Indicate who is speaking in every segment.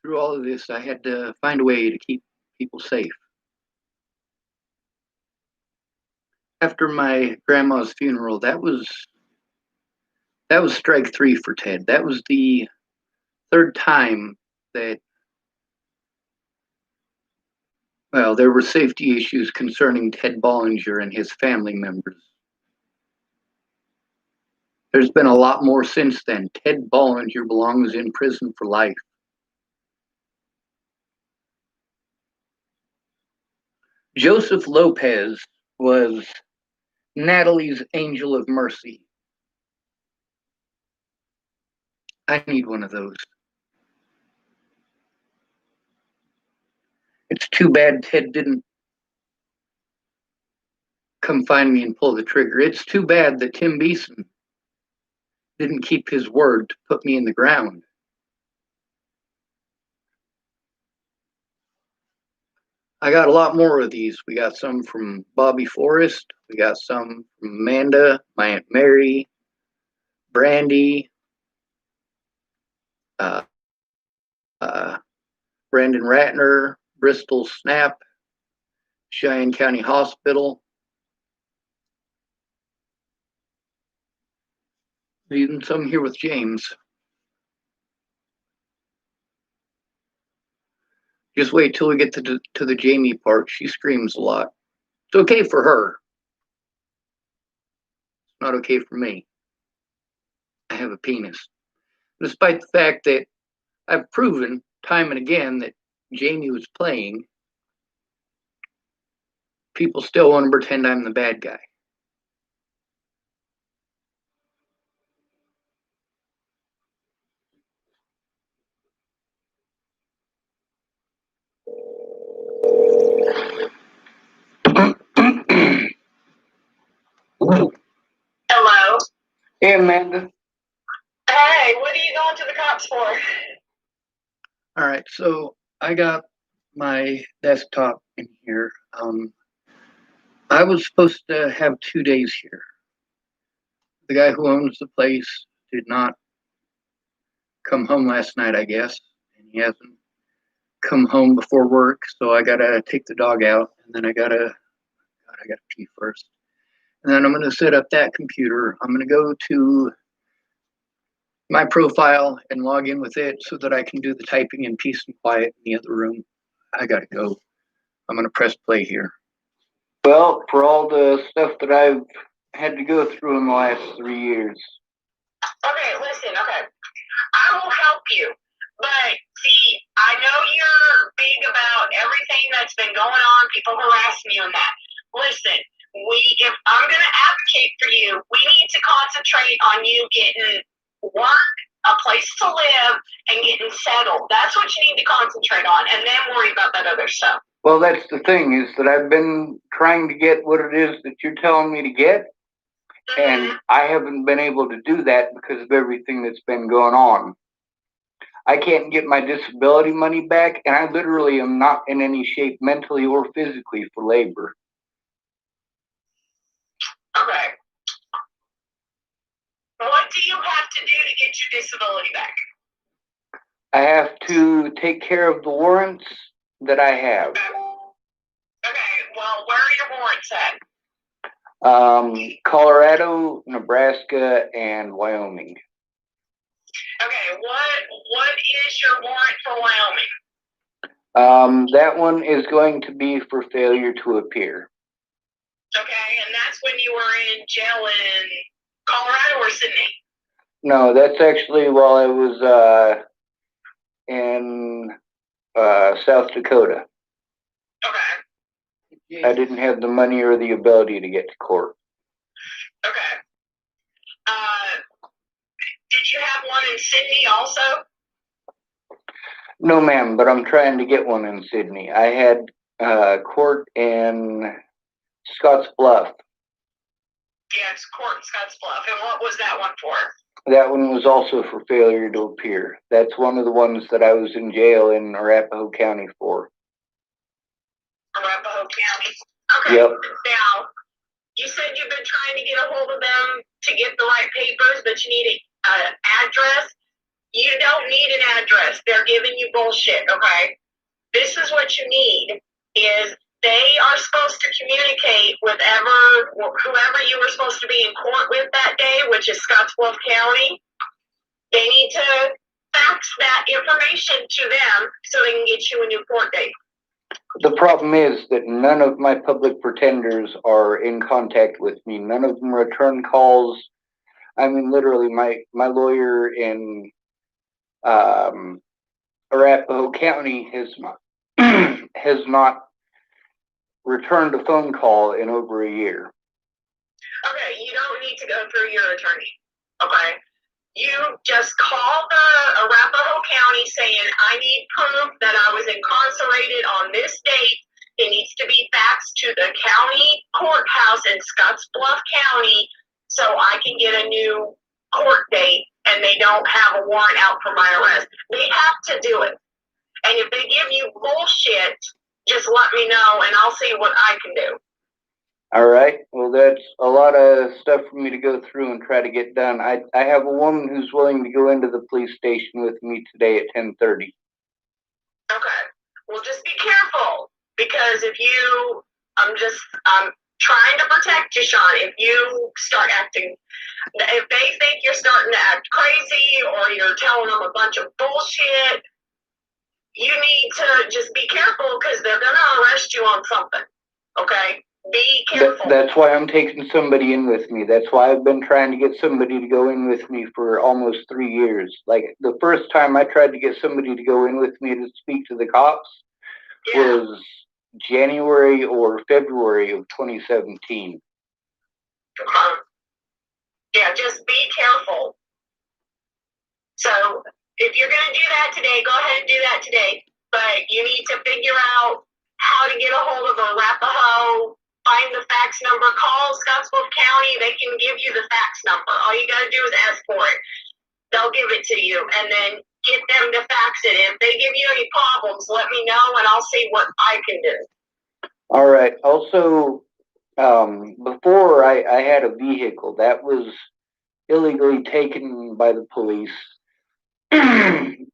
Speaker 1: through all of this, I had to find a way to keep people safe. After my grandma's funeral, that was strike three for Ted. That was the third time that, well, there were safety issues concerning Ted Bollinger and his family members. There's been a lot more since then. Ted Bollinger belongs in prison for life. Joseph Lopez was Natalie's angel of mercy. I need one of those. It's too bad Ted didn't come find me and pull the trigger. It's too bad that Tim Beeson didn't keep his word to put me in the ground. I got a lot more of these. We got some from Bobby Forrest. We got some from Amanda, my Aunt Mary, Brandy, uh, Brandon Ratner, Bristol Snap, Cheyenne County Hospital. Even some here with James. Just wait till we get to the Jamie part. She screams a lot. It's okay for her. It's not okay for me. I have a penis. Despite the fact that I've proven time and again that Jamie was playing, people still want to pretend I'm the bad guy.
Speaker 2: Hello.
Speaker 1: Hey, Amanda.
Speaker 2: Hey, what are you going to the cops for?
Speaker 1: All right, so I got my desktop in here. I was supposed to have 2 days here. The guy who owns the place did not come home last night, I guess, and he hasn't come home before work, so I gotta take the dog out, and then I gotta pee first. And then I'm gonna set up that computer. I'm gonna go to my profile and log in with it so that I can do the typing in peace and quiet in the other room. I gotta go. I'm gonna press play here. Well, for all the stuff that I've had to go through in the last 3 years.
Speaker 2: Okay, listen, okay. I will help you. But see, I know you're big about everything that's been going on, people harassing you and that. Listen, if I'm gonna advocate for you, we need to concentrate on you getting work, a place to live, and getting settled. That's what you need to concentrate on, and then worry about that other stuff.
Speaker 1: Well, that's the thing, is that I've been trying to get what it is that you're telling me to get, and I haven't been able to do that because of everything that's been going on. I can't get my disability money back, and I literally am not in any shape mentally or physically for labor.
Speaker 2: Okay. What do you have to do to get your disability back?
Speaker 1: I have to take care of the warrants that I have.
Speaker 2: Okay, well, where are your warrants at?
Speaker 1: Colorado, Nebraska, and Wyoming.
Speaker 2: Okay, what is your warrant for Wyoming?
Speaker 1: That one is going to be for failure to appear.
Speaker 2: Okay, and that's when you were in jail in Colorado or Sydney?
Speaker 1: No, that's actually while I was in South Dakota.
Speaker 2: Okay.
Speaker 1: I didn't have the money or the ability to get to court.
Speaker 2: Okay. Did you have one in Sydney also?
Speaker 1: No, ma'am, but I'm trying to get one in Sydney. I had court in Scotts Bluff.
Speaker 2: Yeah, it's court in Scotts Bluff. And what was that one for?
Speaker 1: That one was also for failure to appear. That's one of the ones that I was in jail in Arapahoe County for.
Speaker 2: Arapahoe County. Okay.
Speaker 1: Yep.
Speaker 2: Now, you said you've been trying to get a hold of them to get the right papers, but you need an address. You don't need an address. They're giving you bullshit, okay? This is what you need is they are supposed to communicate with whoever you were supposed to be in court with that day, which is Scottsbluff County. They need to fax that information to them so they can get you a new court date.
Speaker 1: The problem is that none of my public pretenders are in contact with me. None of them return calls. I mean, literally, my lawyer in Arapahoe County has not returned a phone call in over a year.
Speaker 2: Okay, you don't need to go through your attorney. Okay, you just call the Arapahoe County saying, I need proof that I was incarcerated on this date. It needs to be faxed to the county courthouse in Scottsbluff County so I can get a new court date and they don't have a warrant out for my arrest. They have to do it. And if they give you bullshit, just let me know and I'll see what I can do.
Speaker 1: All right. Well, that's a lot of stuff for me to go through and try to get done. I have a woman who's willing to go into the police station with me today at 10:30.
Speaker 2: Okay. Well, just be careful because I'm trying to protect you, Sean. If you start acting, if they think you're starting to act crazy or you're telling them a bunch of bullshit, you need to just be careful because they're going to arrest you on something. Okay? Be careful.
Speaker 1: That's why I'm taking somebody in with me. That's why I've been trying to get somebody to go in with me for almost 3 years. Like the first time I tried to get somebody to go in with me to speak to the cops was January or February of 2017.
Speaker 2: Yeah, just be careful. So if you're going to do that today, go ahead and do that today. But you need to figure out how to get a hold of Arapahoe. Find the fax number, call Scottsbluff County, they can give you the fax number. All you gotta do is ask for it. They'll give it to you and then get them to fax it. If they give you any problems, let me know and I'll see what I can do.
Speaker 1: All right. Also, before I had a vehicle that was illegally taken by the police.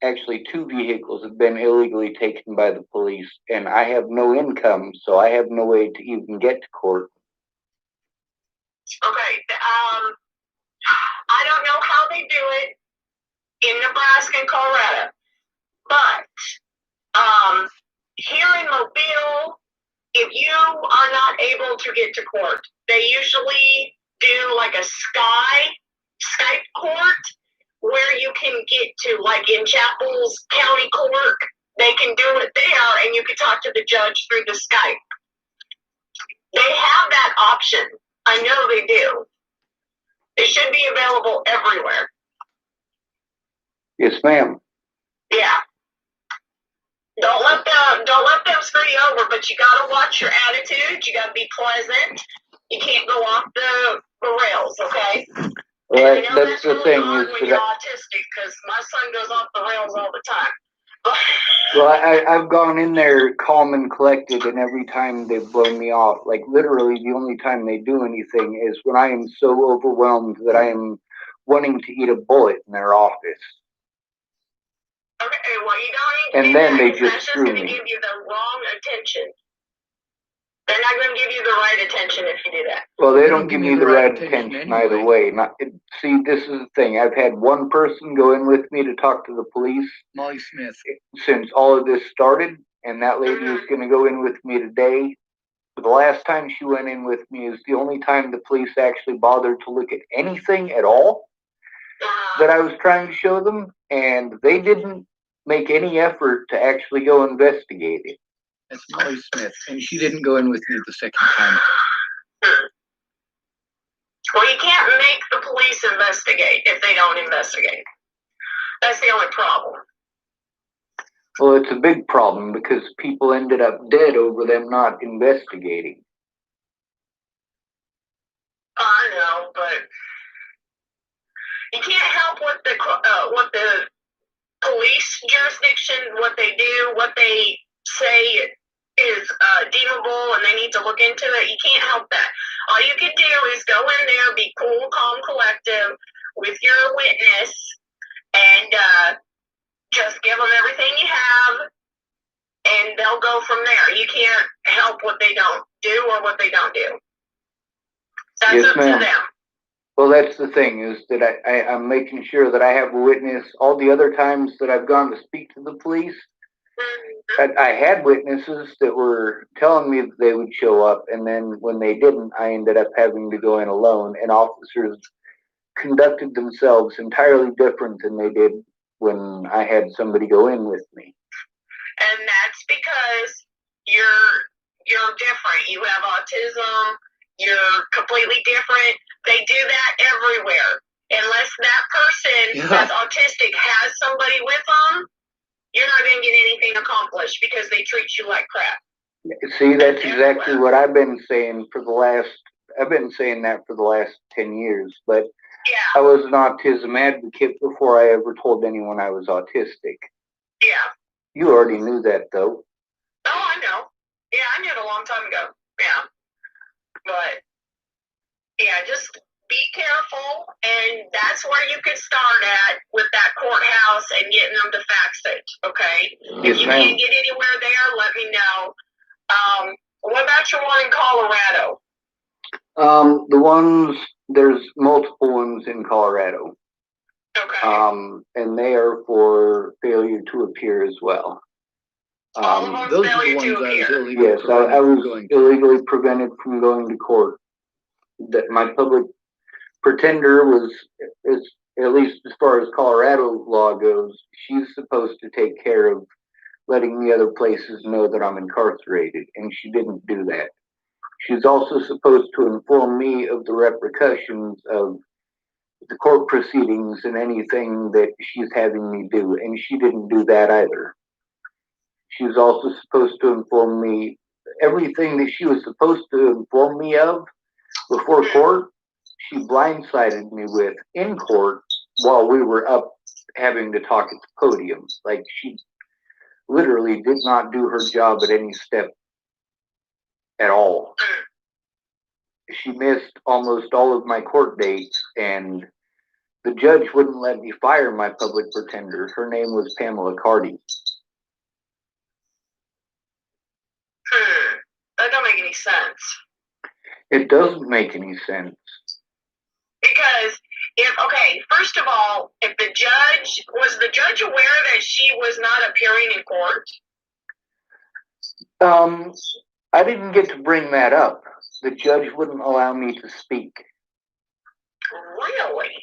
Speaker 1: Actually, 2 vehicles have been illegally taken by the police, and I have no income, so I have no way to even get to court.
Speaker 2: Okay, I don't know how they do it in Nebraska and Colorado, but here in Mobile, if you are not able to get to court, they usually do like a Skype court where you can get to, like in Chapel's County Court, they can do it there and you can talk to the judge through the Skype. They have that option. I know they do. It should be available everywhere.
Speaker 1: Yes, ma'am.
Speaker 2: Yeah. Don't let them screw you over, but you gotta watch your attitude. You gotta be pleasant. You can't go off the rails, okay?
Speaker 1: Well, that's the thing
Speaker 2: hard
Speaker 1: is
Speaker 2: when you're autistic, because my son goes off the rails all the time.
Speaker 1: Well, I've gone in there calm and collected, and every time they've blown me off. Like literally, the only time they do anything is when I am so overwhelmed that I am wanting to eat a bullet in their office.
Speaker 2: Okay, well, you don't need to
Speaker 1: and
Speaker 2: do
Speaker 1: then
Speaker 2: that.
Speaker 1: they
Speaker 2: That's
Speaker 1: just
Speaker 2: just
Speaker 1: screw
Speaker 2: going to
Speaker 1: me.
Speaker 2: give you the wrong attention. They're not going to give you the right attention if you do that.
Speaker 1: Well, they don't give me the right attention either way. See, this is the thing. I've had one person go in with me to talk to the police.
Speaker 3: Molly Smith.
Speaker 1: Since all of this started, and that lady is going to go in with me today. The last time she went in with me is the only time the police actually bothered to look at anything at all that I was trying to show them, and they didn't make any effort to actually go investigate it.
Speaker 3: That's Molly Smith, and she didn't go in with me the second time.
Speaker 2: Well, you can't make the police investigate if they don't investigate. That's the only problem.
Speaker 1: Well, it's a big problem because people ended up dead over them not investigating.
Speaker 2: I know, but you can't help what the police jurisdiction, what they do, what they say is deemable, and they need to look into it. You can't help that. All you can do is go in there, be cool, calm, collective with your witness, and just give them everything you have, and they'll go from there. You can't help what they don't do or what they don't do. That's
Speaker 4: Yes,
Speaker 2: up
Speaker 4: ma'am.
Speaker 2: to them.
Speaker 4: Well, that's the thing, is that I'm making sure that I have a witness. All the other times that I've gone to speak to the police, I had witnesses that were telling me that they would show up, and then when they didn't, I ended up having to go in alone, and officers conducted themselves entirely different than they did when I had somebody go in with me.
Speaker 2: And that's because you're different. You have autism. You're completely different. They do that everywhere. Unless that person that's autistic has somebody with them, you're not going to get anything accomplished because they treat you like crap.
Speaker 4: See, that's exactly what I've been saying for the last, I've been saying that for the last 10 years, but
Speaker 2: Yeah,
Speaker 4: I was an autism advocate before I ever told anyone I was autistic.
Speaker 2: yeah.
Speaker 4: You already knew that, though.
Speaker 2: Oh, I know. Yeah, I knew it a long time ago. Yeah. But, yeah, just be careful, and that's where you could start at with that courthouse and getting them to fax it, okay?
Speaker 4: Yes,
Speaker 2: If you
Speaker 4: ma'am.
Speaker 2: can't get anywhere there, let me know. What about your one in Colorado?
Speaker 4: The ones, there's multiple ones in Colorado,
Speaker 2: Okay.
Speaker 4: and they are for failure to appear as well.
Speaker 2: All of them
Speaker 3: Those are the
Speaker 2: failure
Speaker 3: ones
Speaker 2: to
Speaker 3: I was
Speaker 2: appear.
Speaker 3: illegally
Speaker 4: Yes, I
Speaker 3: prevented from
Speaker 4: was
Speaker 3: going to.
Speaker 4: illegally prevented from going to court. That my public pretender was, is, at least as far as Colorado law goes, she's supposed to take care of letting the other places know that I'm incarcerated, and she didn't do that. She's also supposed to inform me of the repercussions of the court proceedings and anything that she's having me do, and she didn't do that either. She was also supposed to inform me everything that she was supposed to inform me of before court. She blindsided me with in court while we were up having to talk at the podium. Like, she literally did not do her job at any step at all. She missed almost all of my court dates, and the judge wouldn't let me fire my public pretender. Her name was Pamela Carty.
Speaker 2: That don't make any sense.
Speaker 4: It doesn't make any sense.
Speaker 2: Because first of all, if was the judge aware that she was not appearing in court?
Speaker 4: I didn't get to bring that up. The judge wouldn't allow me to speak.
Speaker 2: Really?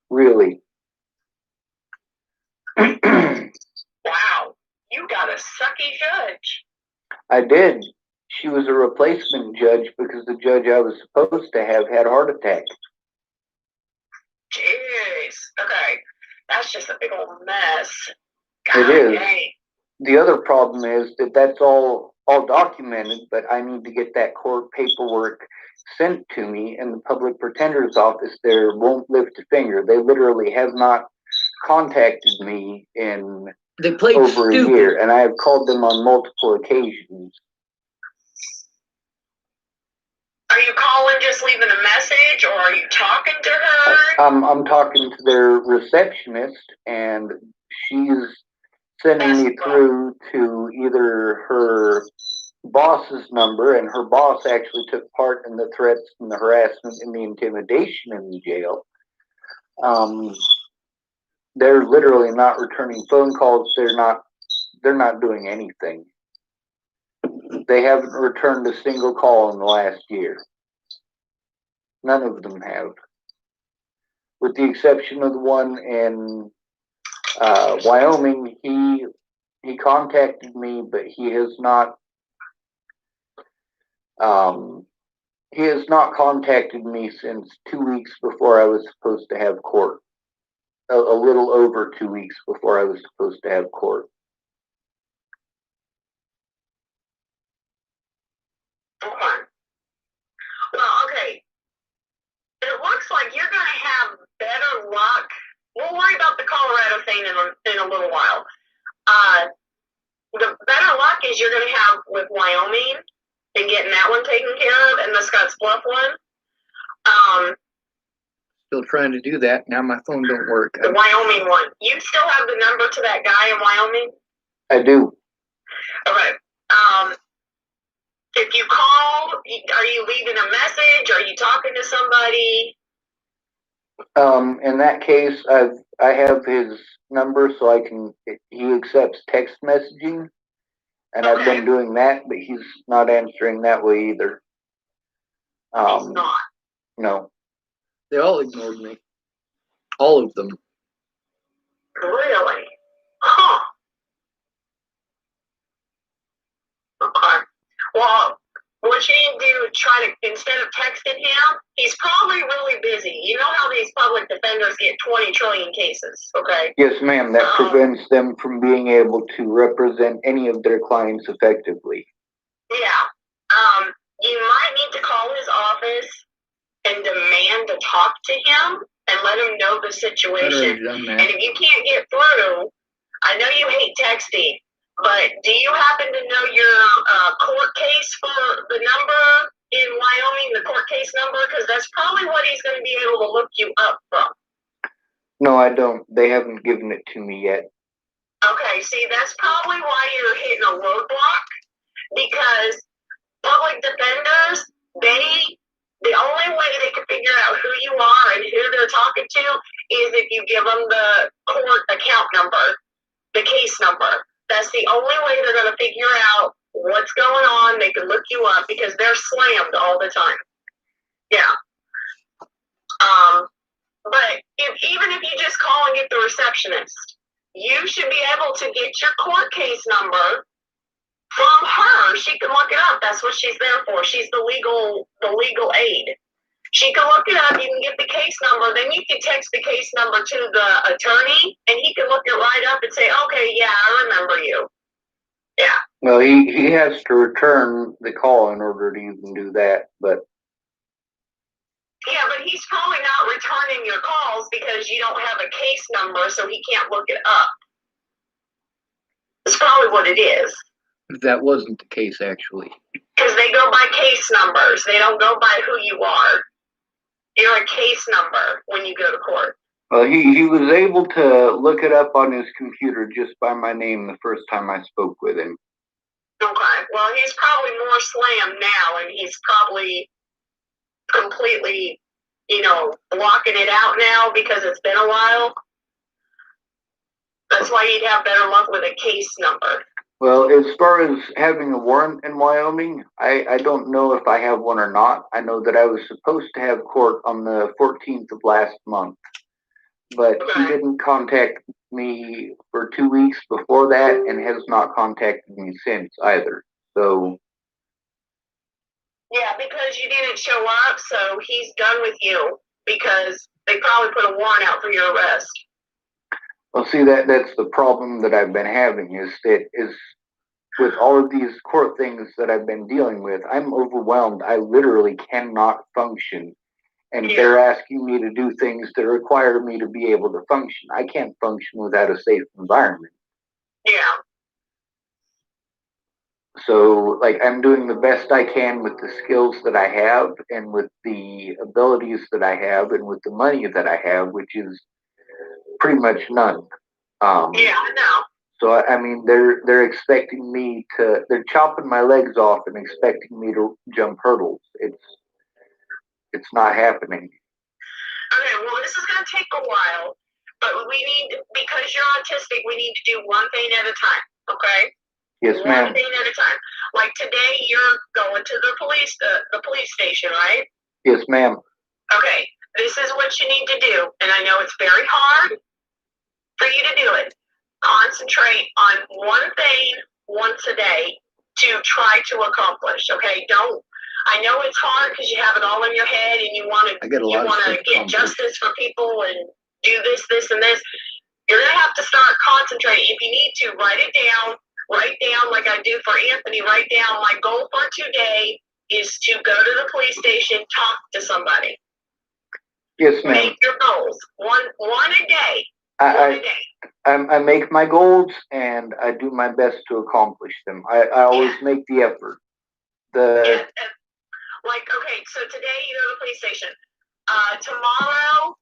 Speaker 4: Really.
Speaker 2: Wow. You got a sucky judge.
Speaker 4: I did. She was a replacement judge because the judge I was supposed to have had a heart attack.
Speaker 2: Jeez. Okay. That's just a big old mess.
Speaker 4: It is.
Speaker 2: Dang.
Speaker 4: The other problem is that that's all documented, but I need to get that court paperwork sent to me, and the public pretender's office there won't lift a finger. They literally have not contacted me in
Speaker 3: They played
Speaker 4: over
Speaker 3: stupid.
Speaker 4: a year, and I have called them on multiple occasions.
Speaker 2: Are you calling just leaving a message, or are you talking to her?
Speaker 4: I'm talking to their receptionist, and she's sending me through to either her boss's number, and her boss actually took part in the threats and the harassment and the intimidation in the jail. They're literally not returning phone calls. They're not doing anything. They haven't returned a single call in the last year. None of them have, with the exception of the one in Wyoming. He contacted me, but he has not contacted me since 2 weeks before I was supposed to have court. A little over 2 weeks before I was supposed to have court.
Speaker 2: Okay. Well, okay. It looks like you're going to have better luck. We'll worry about the Colorado thing in a little while. The better luck is you're going to have with Wyoming and getting that one taken care of, and the Scotts Bluff one.
Speaker 3: still trying to do that. Now my phone don't work.
Speaker 2: The Wyoming one. You still have the number to that guy in Wyoming?
Speaker 4: I do.
Speaker 2: Okay. If you call, are you leaving a message? Are you talking to somebody?
Speaker 4: In that case, I have his number, so he accepts text messaging, and I've
Speaker 2: Okay.
Speaker 4: been doing that, but he's not answering that way either.
Speaker 2: He's not.
Speaker 4: No.
Speaker 3: They all ignored me. All of them.
Speaker 2: Really? Huh. Okay. Well, what you need to do is try to, instead of texting him, he's probably really busy. You know how these public defenders get 20 trillion cases, okay?
Speaker 4: Yes, ma'am. That prevents them from being able to represent any of their clients effectively.
Speaker 2: Yeah. You might need to call his office and demand to talk to him and let him know the
Speaker 3: I'd
Speaker 2: situation.
Speaker 3: already done
Speaker 2: And
Speaker 3: that.
Speaker 2: if you can't get through, I know you hate texting, but do you happen to know your court case for the number in Wyoming, the court case number? Because that's probably what he's going to be able to look you up from.
Speaker 4: No, I don't. They haven't given it to me yet.
Speaker 2: Okay, see, that's probably why you're hitting a roadblock, because public defenders, the only way they can figure out who you are and who they're talking to is if you give them the court account number, the case number. That's the only way they're going to figure out what's going on. They can look you up because they're slammed all the time. Yeah. But even if you just call and get the receptionist, you should be able to get your court case number from her. She can look it up. That's what she's there for. She's the legal aid. She can look it up. You can get the case number. Then you can text the case number to the attorney, and he can look it right up and say, "Okay, yeah, I remember you." Yeah.
Speaker 4: Well, he has to return the call in order to even do that, but
Speaker 2: Yeah, but he's probably not returning your calls because you don't have a case number, so he can't look it up. That's probably what it is.
Speaker 3: That wasn't the case, actually.
Speaker 2: Because they go by case numbers. They don't go by who you are. You're a case number when you go to court.
Speaker 4: well, he was able to look it up on his computer just by my name the first time I spoke with him.
Speaker 2: Okay. Well, he's probably more slammed now, and he's probably completely, blocking it out now because it's been a while. That's why you'd have better luck with a case number.
Speaker 4: Well, as far as having a warrant in Wyoming, I don't know if I have one or not. I know that I was supposed to have court on the 14th of last month, but he didn't contact me for 2 weeks before that and has not contacted me since either. So,
Speaker 2: Yeah, because you didn't show up, so he's done with you because they probably put a warrant out for your arrest.
Speaker 4: well, see, that's the problem that I've been having is with all of these court things that I've been dealing with, I'm overwhelmed. I literally cannot function. And they're asking me to do things that require me to be able to function. I can't function without a safe environment.
Speaker 2: Yeah.
Speaker 4: So, like, I'm doing the best I can with the skills that I have and with the abilities that I have and with the money that I have, which is pretty much none.
Speaker 2: Yeah, I know.
Speaker 4: So, I mean, they're expecting me to, they're chopping my legs off and expecting me to jump hurdles. It's not happening.
Speaker 2: Okay, well, this is going to take a while, but because you're autistic, we need to do one thing at a time, okay?
Speaker 4: Yes, ma'am.
Speaker 2: One thing at a time. Like today, you're going to the police station, right?
Speaker 4: Yes, ma'am.
Speaker 2: Okay, this is what you need to do, and I know it's very hard for you to do it. Concentrate on one thing once a day to try to accomplish, okay? I know it's hard because you have it all in your head and you want to get justice for people and do this, and this. You're going to have to start concentrating. If you need to, write down like I do for Anthony, write down my goal for today is to go to the police station, talk to somebody.
Speaker 4: Yes, ma'am.
Speaker 2: Make your goals. One a day.
Speaker 4: I make my goals and I do my best to accomplish them. I always make the effort.
Speaker 2: Okay, so today you go to the police station. tomorrow,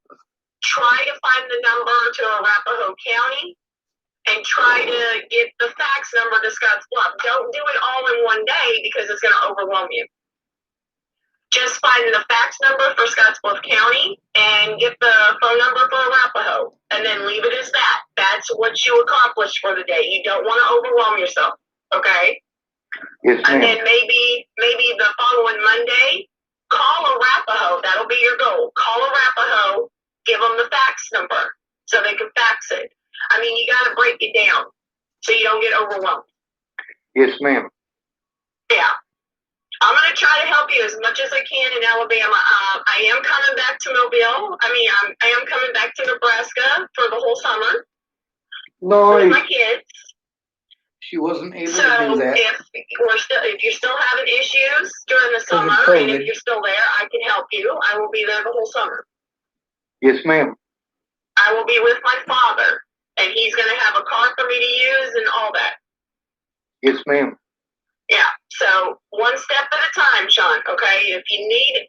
Speaker 2: try to find the number to Arapahoe County and try to get the fax number to Scotts Bluff. Don't do it all in one day because it's going to overwhelm you. Just find the fax number for Scotts Bluff County and get the phone number for Arapahoe, and then leave it as that. That's what you accomplished for the day. You don't want to overwhelm yourself, okay?
Speaker 4: Yes,
Speaker 2: And
Speaker 4: ma'am.
Speaker 2: then maybe the following Monday, call Arapahoe. That'll be your goal. Call Arapahoe, give them the fax number so they can fax it. I mean, you got to break it down so you don't get overwhelmed.
Speaker 4: Yes, ma'am.
Speaker 2: Yeah. I'm going to try to help you as much as I can in Alabama. I am coming back to Mobile. I am coming back to Nebraska for the whole summer with my
Speaker 4: Nice.
Speaker 2: kids.
Speaker 1: She wasn't able to
Speaker 2: So
Speaker 1: do that.
Speaker 2: if you're still having issues during the summer, and
Speaker 1: COVID.
Speaker 2: if you're still there, I can help you. I will be there the whole summer.
Speaker 4: Yes, ma'am.
Speaker 2: I will be with my father, and he's going to have a car for me to use and all that.
Speaker 4: Yes, ma'am.
Speaker 2: Yeah. So one step at a time, Sean. Okay. If you need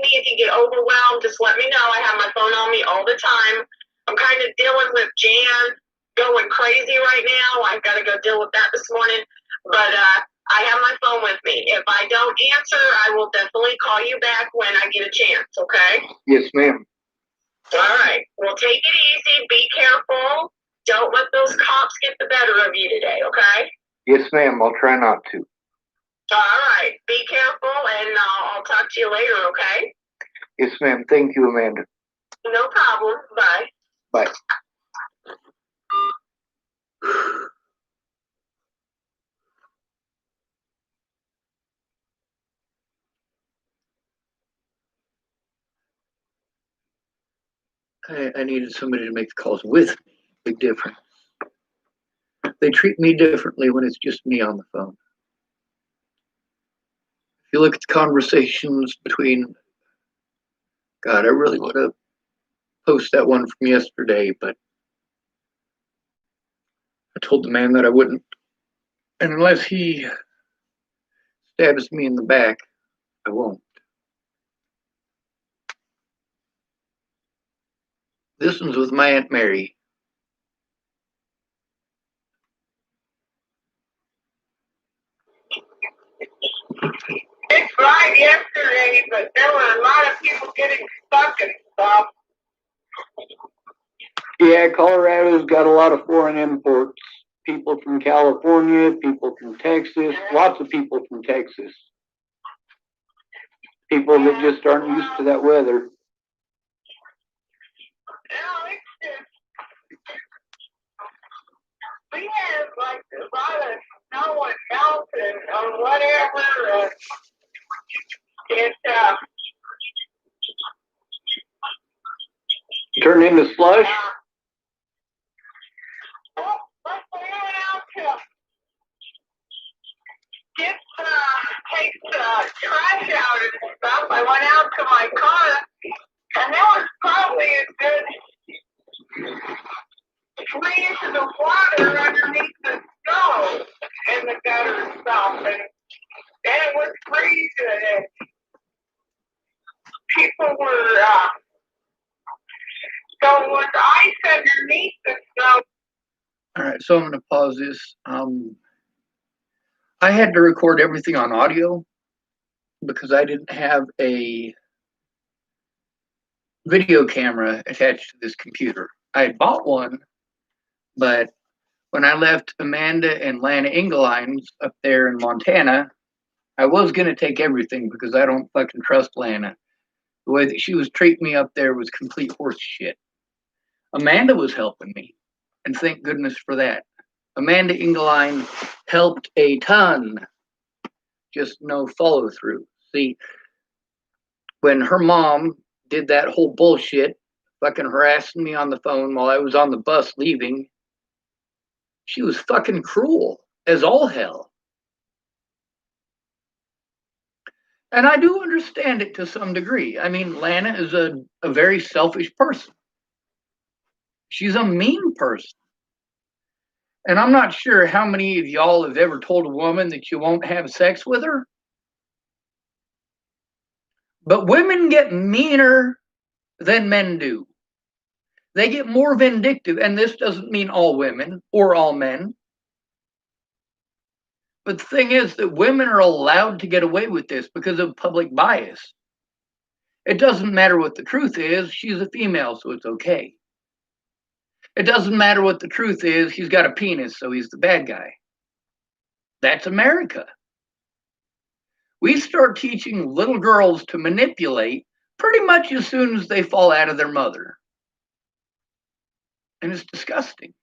Speaker 2: me, if you get overwhelmed, just let me know. I have my phone on me all the time. I'm kind of dealing with Jan going crazy right now. I've got to go deal with that this morning. But I have my phone with me. If I don't answer, I will definitely call you back when I get a chance. Okay.
Speaker 4: Yes, ma'am.
Speaker 2: All right. Well, take it easy. Be careful. Don't let those cops get the better of you today. Okay.
Speaker 4: Yes, ma'am. I'll try not to.
Speaker 2: All right. Be careful, and I'll talk to you later, okay?
Speaker 4: Yes, ma'am. Thank you, Amanda.
Speaker 2: No problem. Bye.
Speaker 4: Bye.
Speaker 1: I needed somebody to make the calls with me. Big difference. They treat me differently when it's just me on the phone. If you look at the conversations between, God, I really want to post that one from yesterday, but I told the man that I wouldn't. And unless he stabs me in the back, I won't. This one's with my Aunt Mary.
Speaker 2: It's right yesterday, but there were a lot of people getting stuck and stuff.
Speaker 4: Yeah, Colorado's got a lot of foreign imports. People from California, people from Texas, lots of people from Texas. People that just aren't used to that weather.
Speaker 2: No, it's just, we had like a lot of snow and melting or whatever.
Speaker 4: Turn into slush?
Speaker 2: Well, like we went out to get take the trash out and stuff. I went out to my car, and there was probably a good 3 inches of water underneath the snow in the gutter and stuff, and it was freezing, and people were so with ice underneath the snow.
Speaker 1: All right, so I'm going to pause this. I had to record everything on audio because I didn't have a video camera attached to this computer. I had bought one, but when I left Amanda and Lana Engelines up there in Montana, I was going to take everything because I don't fucking trust Lana. The way that she was treating me up there was complete horse shit. Amanda was helping me, and thank goodness for that. Amanda Engeline helped a ton, just no follow through. See, when her mom did that whole bullshit, fucking harassing me on the phone while I was on the bus leaving, she was fucking cruel as all hell. And I do understand it to some degree. I mean, Lana is a very selfish person. She's a mean person. And I'm not sure how many of y'all have ever told a woman that you won't have sex with her. But women get meaner than men do. They get more vindictive, and this doesn't mean all women or all men. But the thing is that women are allowed to get away with this because of public bias. It doesn't matter what the truth is, she's a female, so it's okay. It doesn't matter what the truth is, he's got a penis, so he's the bad guy. That's America. We start teaching little girls to manipulate pretty much as soon as they fall out of their mother. And it's disgusting.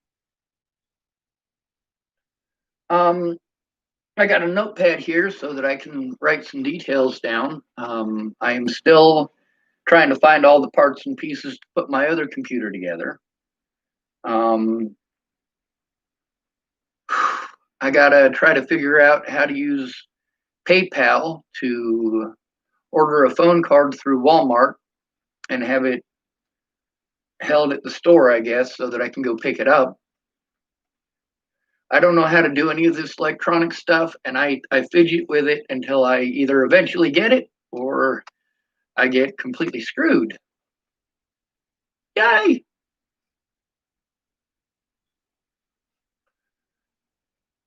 Speaker 1: I got a notepad here so that I can write some details down. I am still trying to find all the parts and pieces to put my other computer together. I gotta try to figure out how to use PayPal to order a phone card through Walmart and have it held at the store, I guess, so that I can go pick it up. I don't know how to do any of this electronic stuff, and I fidget with it until I either eventually get it or I get completely screwed. Yay!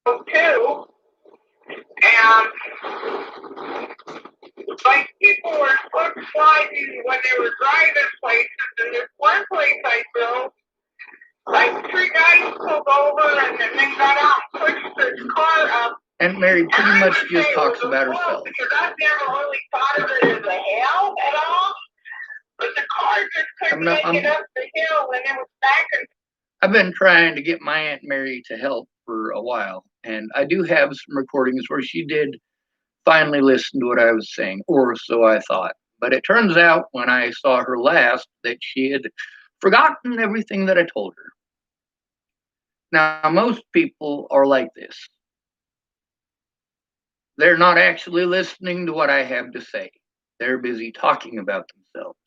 Speaker 2: Too, and like people were sliding when they were driving places, and this one place I drove, like 3 guys pulled over and then they got out and pushed this car up.
Speaker 1: Aunt Mary pretty much just talks about herself.
Speaker 2: Because I've never really thought of it as a hell at all, but the car just couldn't make it up the hill when it was back and
Speaker 1: I've been trying to get my Aunt Mary to help for a while, and I do have some recordings where she did finally listen to what I was saying, or so I thought. But it turns out when I saw her last that she had forgotten everything that I told her. Now, most people are like this. They're not actually listening to what I have to say. They're busy talking about themselves.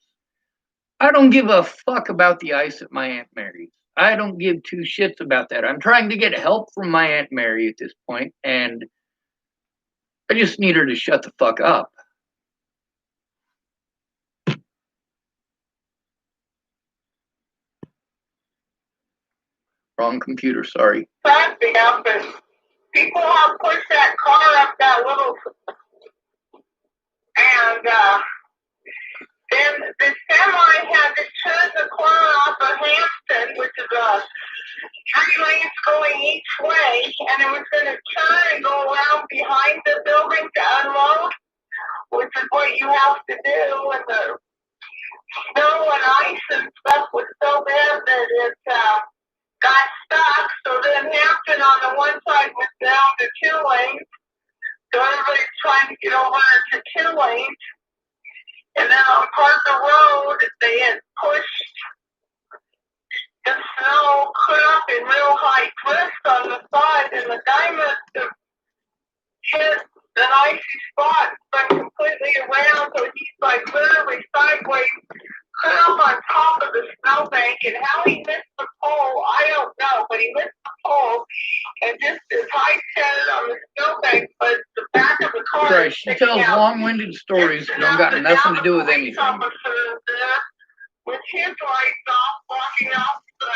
Speaker 1: I don't give a fuck about the ice at my Aunt Mary's. I don't give 2 shits about that. I'm trying to get help from my Aunt Mary at this point, and I just need her to shut the fuck up. Wrong computer, sorry.
Speaker 2: traffic up, and people have pushed that car up that little, and then the semi had to turn the corner off of Hampton, which is 3 lanes going each way, and it was going to turn and go around behind the building to unload, which is what you have to do, and the snow and ice and stuff was so bad that it got stuck. So then Hampton on the one side was down to 2 lanes, so everybody's trying to get over to 2 lanes. And then on Parker Road, they had pushed the snow clear up in real high drifts on the side, and the guy must have hit an icy spot, but completely around, so he's like literally sideways, clear up on top of the snowbank, and how he missed the pole, I don't know, but he missed the pole, and just his high head on the snowbank, but the back of the car.
Speaker 1: Sorry, she tells long-winded stories that don't got nothing to do with anything.
Speaker 2: With his lights off, walking off the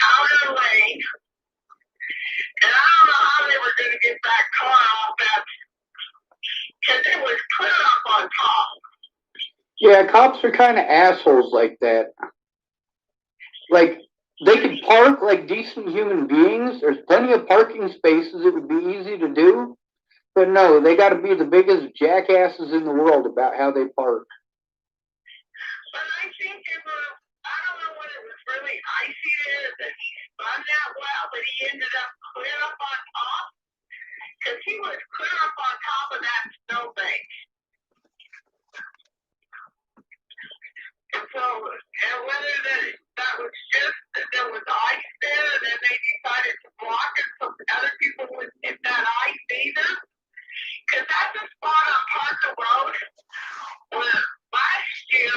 Speaker 2: outer lane. And I don't know how they were going to get that car off that, because it was clear up on top.
Speaker 4: Yeah, cops are kind of assholes like that. Like, they could park like decent human beings. There's plenty of parking spaces. It would be easy to do. But no, they got to be the biggest jackasses in the world about how they park.
Speaker 2: But I think it was, I don't know what it was really icy there that he spun that well, but he ended up clear up on top. Because he was clear up on top of that snowbank. And so, and whether that was just that there was ice there, and then they decided to block it so other people wouldn't hit that ice either. Because that's a spot on Parker Road where last year,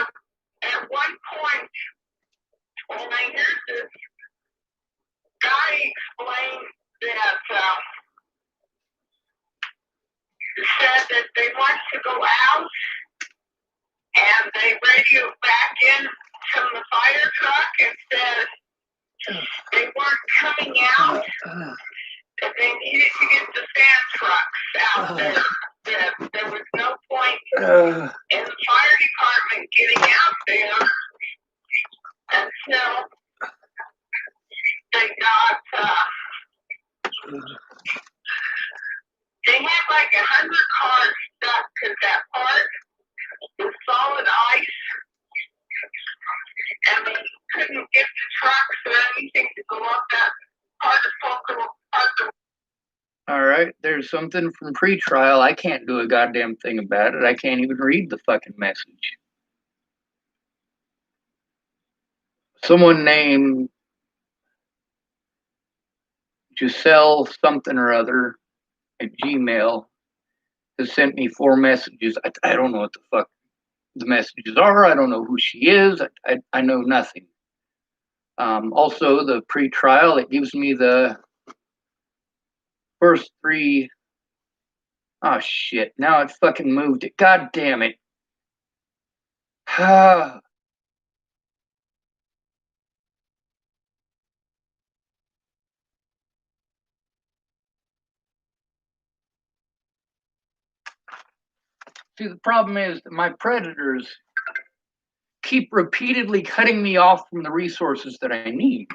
Speaker 2: at one point, when I heard this guy explain that, said that they went to go out and they radio back in from the fire truck and said they weren't coming out, that they needed to get the sand trucks out there. That there was no point in the fire department getting out there until they got, they had like 100 cars stuck because that part was solid ice, and they couldn't get the trucks or anything to go up that part of
Speaker 1: All right, there's something from pre-trial. I can't do a goddamn thing about it. I can't even read the fucking message. Someone named Giselle something or other at Gmail has sent me 4 messages. I don't know what the fuck the messages are. I don't know who she is. I know nothing. Also, the pre-trial, it gives me the first 3. Oh shit! Now it fucking moved it. God damn it! See, the problem is that my predators keep repeatedly cutting me off from the resources that I need.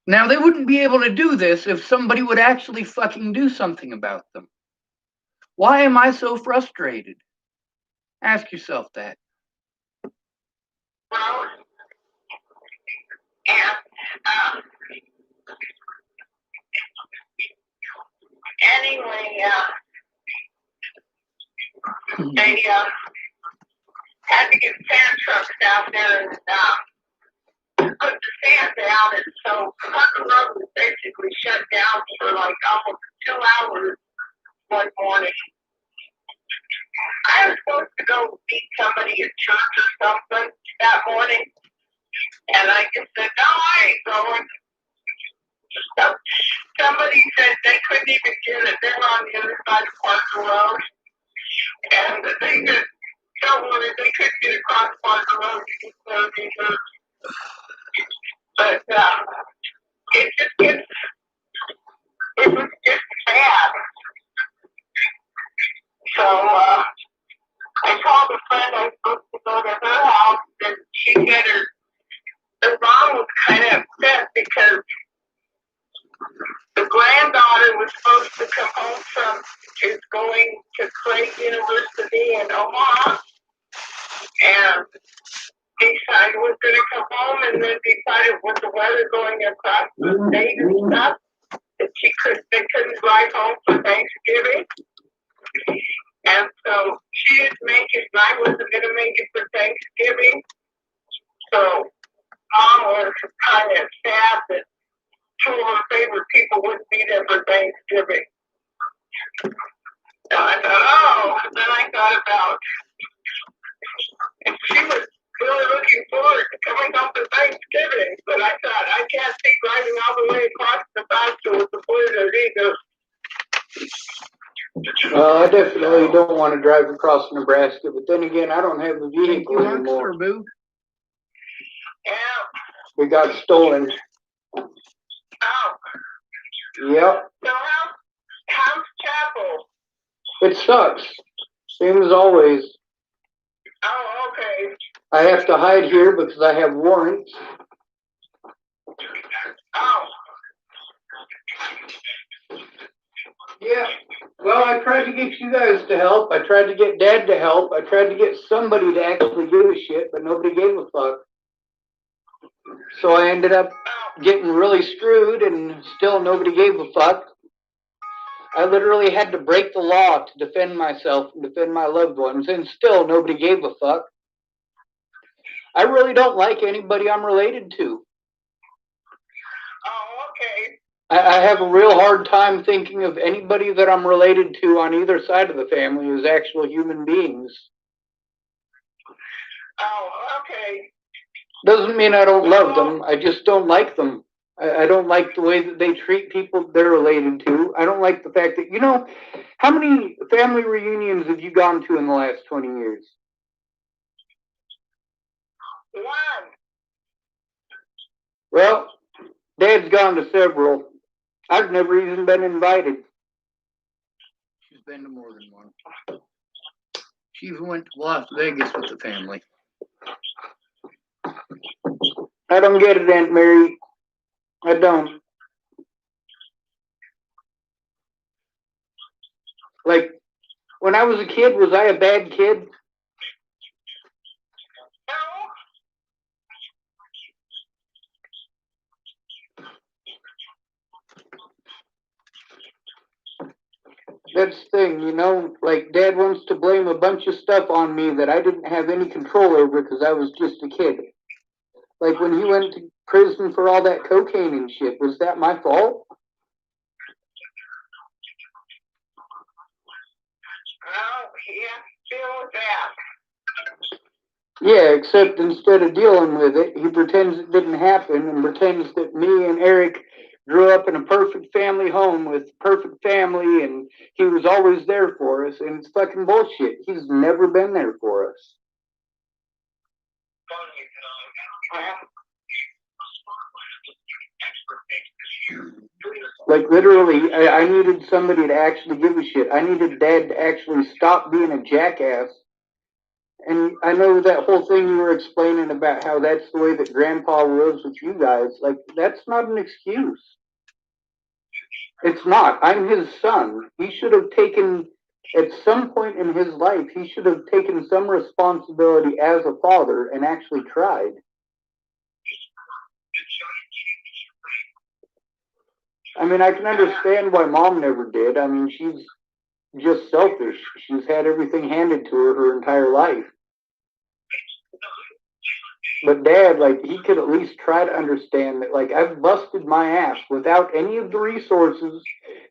Speaker 1: Now, they wouldn't be able to do this if somebody would actually fucking do something about them. Why am I so frustrated? Ask yourself that.
Speaker 2: Well, and anyway, they had to get sand trucks out there and put the sand down, and so Tucker Road was basically shut down for like almost 2 hours one morning. I was supposed to go meet somebody at church or something that morning, and I just said, no, I ain't going. So somebody said they couldn't even get it. They were on the other side of Parker Road, and they could tell them they couldn't get across Parker Road to get to the church. But it just gets, it was just bad. So I called a friend I was supposed to go to her house, and she said her mom was kind of upset because the granddaughter was supposed to come home from, is going to Craig University in Omaha, and decided was going to come home, and then decided with the weather going across the state and stuff, that they couldn't drive home for Thanksgiving. And so she didn't make it, and I wasn't going to make it for Thanksgiving. So Mom was kind of sad that 2 of her favorite people wouldn't be there for Thanksgiving. So I thought, oh, and then I thought about, and she was really looking forward to coming home for Thanksgiving, but I thought, I can't be driving all the way across the pasture with the blizzard either.
Speaker 3: Well, I definitely don't want to drive across Nebraska, but then again, I don't have a
Speaker 1: Thank you,
Speaker 3: vehicle
Speaker 1: Mark
Speaker 3: anymore.
Speaker 1: Sorbu.
Speaker 2: Yeah.
Speaker 3: We got stolen.
Speaker 2: Oh.
Speaker 3: Yep.
Speaker 2: So how's Chapel?
Speaker 3: It sucks. Same as always.
Speaker 2: Oh, okay.
Speaker 3: I have to hide here because I have warrants.
Speaker 2: Oh.
Speaker 3: Yeah. Well, I tried to get you guys to help. I tried to get Dad to help. I tried to get somebody to actually give a shit, but nobody gave a fuck. So I ended up getting really screwed, and still nobody gave a fuck. I literally had to break the law to defend myself and defend my loved ones, and still nobody gave a fuck. I really don't like anybody I'm related to.
Speaker 2: Oh, okay.
Speaker 3: I have a real hard time thinking of anybody that I'm related to on either side of the family as actual human beings.
Speaker 2: Oh, okay.
Speaker 3: Doesn't mean I don't love them. I just don't like them. I don't like the way that they treat people they're related to. I don't like the fact that, you know, how many family reunions have you gone to in the last 20 years?
Speaker 2: One.
Speaker 3: Well, Dad's gone to several. I've never even been invited.
Speaker 1: She's been to more than one. She even went to Las Vegas with the family.
Speaker 3: I don't get it, Aunt Mary. I don't. Like, when I was a kid, was I a bad kid?
Speaker 2: No.
Speaker 3: That's the thing, you know, like Dad wants to blame a bunch of stuff on me that I didn't have any control over because I was just a kid. Like when he went to prison for all that cocaine and shit, was that my fault?
Speaker 2: No, he has to deal with that.
Speaker 3: Yeah, except instead of dealing with it, he pretends it didn't happen and pretends that me and Eric grew up in a perfect family home with perfect family and he was always there for us, and it's fucking bullshit. He's never been there for us. Like literally, I needed somebody to actually give a shit. I needed Dad to actually stop being a jackass. And I know that whole thing you were explaining about how that's the way that Grandpa was with you guys. Like, that's not an excuse. It's not. I'm his son. He should have taken, at some point in his life, he should have taken some responsibility as a father and actually tried. I mean, I can understand why Mom never did. I mean, she's just selfish. She's had everything handed to her entire life. But Dad, like, he could at least try to understand that, like, I've busted my ass without any of the resources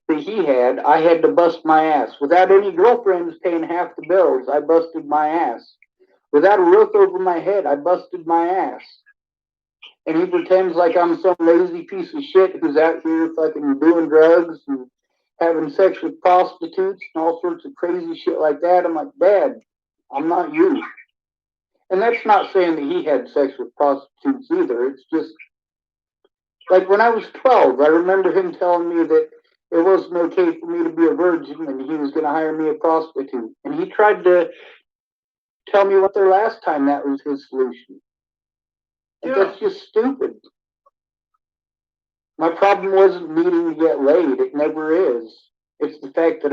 Speaker 3: that he had. I had to bust my ass. Without any girlfriends paying half the bills, I busted my ass. Without a roof over my head, I busted my ass. And he pretends like I'm some lazy piece of shit who's out here fucking doing drugs and having sex with prostitutes and all sorts of crazy shit like that. I'm like, Dad, I'm not you. And that's not saying that he had sex with prostitutes either. It's just like when I was 12, I remember him telling me that it wasn't okay for me to be a virgin and he was going to hire me a prostitute. And he tried to tell me what their last time that was his solution. And that's just stupid. My problem wasn't needing to get laid. It never is. It's the fact that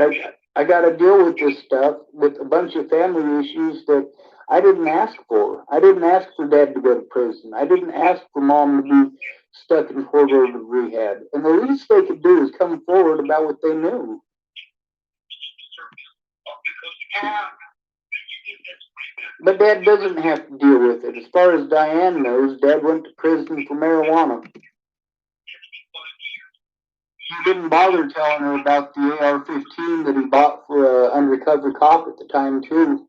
Speaker 3: I got to deal with this stuff with a bunch of family issues that I didn't ask for. I didn't ask for Dad to go to prison. I didn't ask for Mom to be stuck in Fort Worth rehab. And the least they could do is come forward about what they knew. But Dad doesn't have to deal with it. As far as Diane knows, Dad went to prison for marijuana. He didn't bother telling her about the AR-15 that he bought for an undercover cop at the time, too.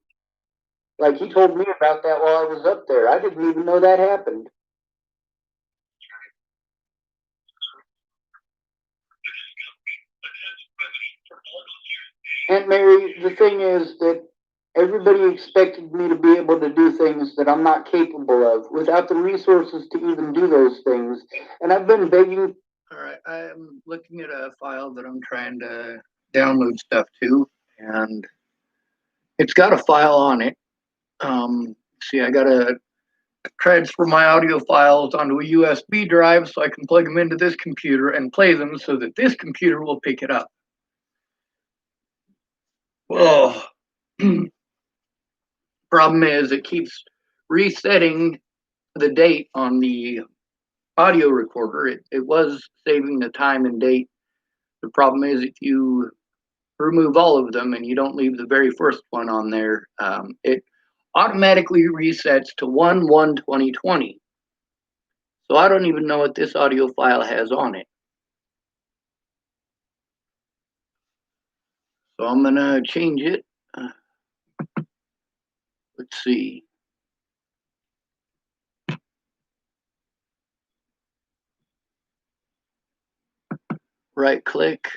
Speaker 3: Like, he told me about that while I was up there. I didn't even know that happened. Aunt Mary, the thing is that everybody expected me to be able to do things that I'm not capable of without the resources to even do those things. And I've been begging.
Speaker 1: All right, I'm looking at a file that I'm trying to download stuff to, and it's got a file on it. See, I gotta transfer my audio files onto a USB drive so I can plug them into this computer and play them so that this computer will pick it up. Well, problem is it keeps resetting the date on the audio recorder. It was saving the time and date. The problem is if you remove all of them and you don't leave the very first one on there, it automatically resets to 1/1/2020. So I don't even know what this audio file has on it. So I'm gonna change it. Let's see. right click.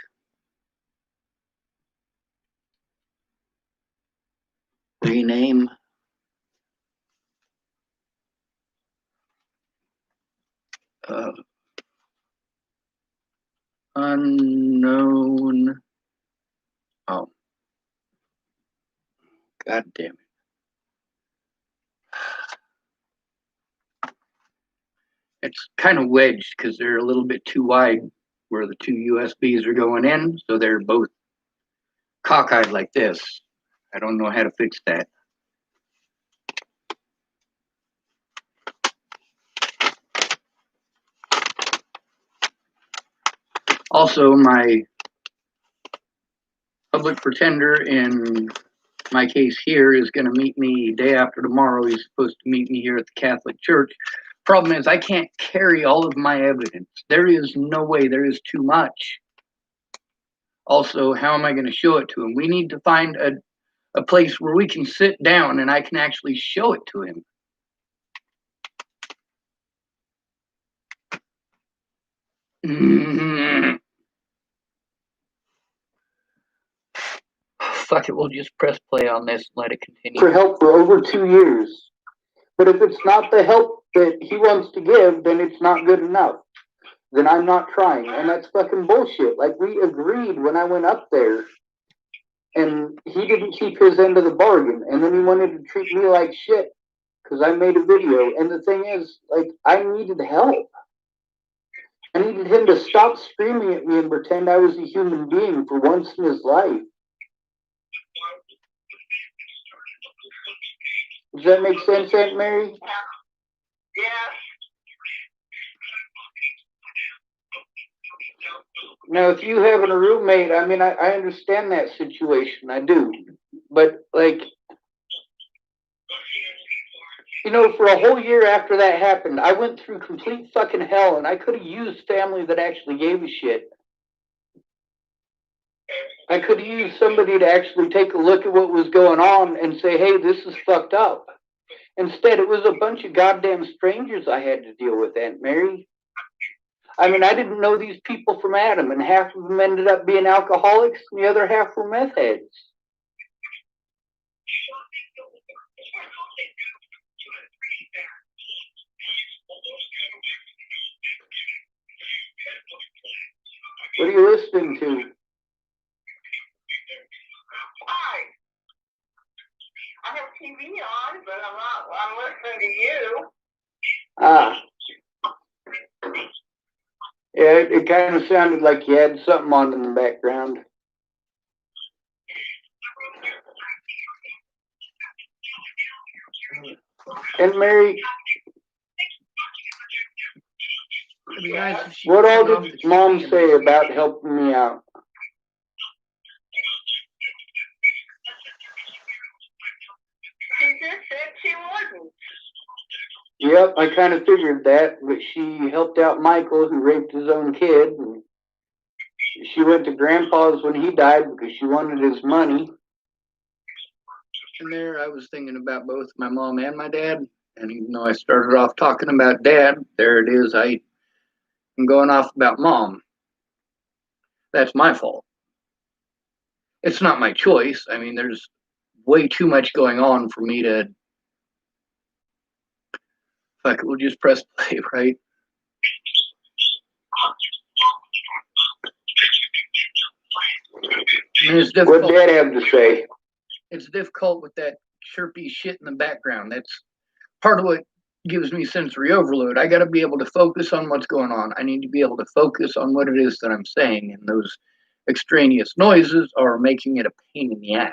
Speaker 1: Rename. Unknown. Oh. God damn it. It's kind of wedged because they're a little bit too wide where the two USBs are going in. So they're both cockeyed like this. I don't know how to fix that. Also, my public pretender in my case here is going to meet me day after tomorrow. He's supposed to meet me here at the Catholic Church. Problem is, I can't carry all of my evidence. There is no way. There is too much. Also, how am I going to show it to him? We need to find a place where we can sit down and I can actually show it to him. Fuck it, we'll just press play on this and let it continue.
Speaker 3: For help for over 2 years. But if it's not the help that he wants to give, then it's not good enough. Then I'm not trying. And that's fucking bullshit. Like, we agreed when I went up there, and he didn't keep his end of the bargain. And then he wanted to treat me like shit because I made a video. And the thing is, like, I needed help. I needed him to stop screaming at me and pretend I was a human being for once in his life. Does that make sense, Aunt Mary?
Speaker 2: Yeah.
Speaker 3: Now, if you having a roommate, I mean, I understand that situation. I do. But, like, you know, for a whole year after that happened, I went through complete fucking hell, and I could have used family that actually gave a shit. I could have used somebody to actually take a look at what was going on and say, hey, this is fucked up. Instead, it was a bunch of goddamn strangers I had to deal with, Aunt Mary. I mean, I didn't know these people from Adam, and half of them ended up being alcoholics, and the other half were meth heads. What are you listening to?
Speaker 2: Hi. I have TV on, but I'm listening to you.
Speaker 3: Ah. Yeah, it kind of sounded like you had something on in the background. And Mary,
Speaker 1: It'd be nice if she
Speaker 3: what
Speaker 1: could
Speaker 3: all
Speaker 1: turn off
Speaker 3: did
Speaker 1: the
Speaker 3: Mom
Speaker 1: TV.
Speaker 3: say about helping me out?
Speaker 2: She just said she wouldn't.
Speaker 3: Yep, I kind of figured that, but she helped out Michael, who raped his own kid, and she went to Grandpa's when he died because she wanted his money.
Speaker 1: And there I was thinking about both my mom and my dad. And even though I started off talking about dad, there it is. I'm going off about mom. That's my fault. It's not my choice. I mean, there's way too much going on for me to. Fuck it, we'll just press play, right? I mean, it's difficult.
Speaker 3: What Dad have to say?
Speaker 1: It's difficult with that chirpy shit in the background. That's part of what gives me sensory overload. I got to be able to focus on what's going on. I need to be able to focus on what it is that I'm saying, and those extraneous noises are making it a pain in the ass.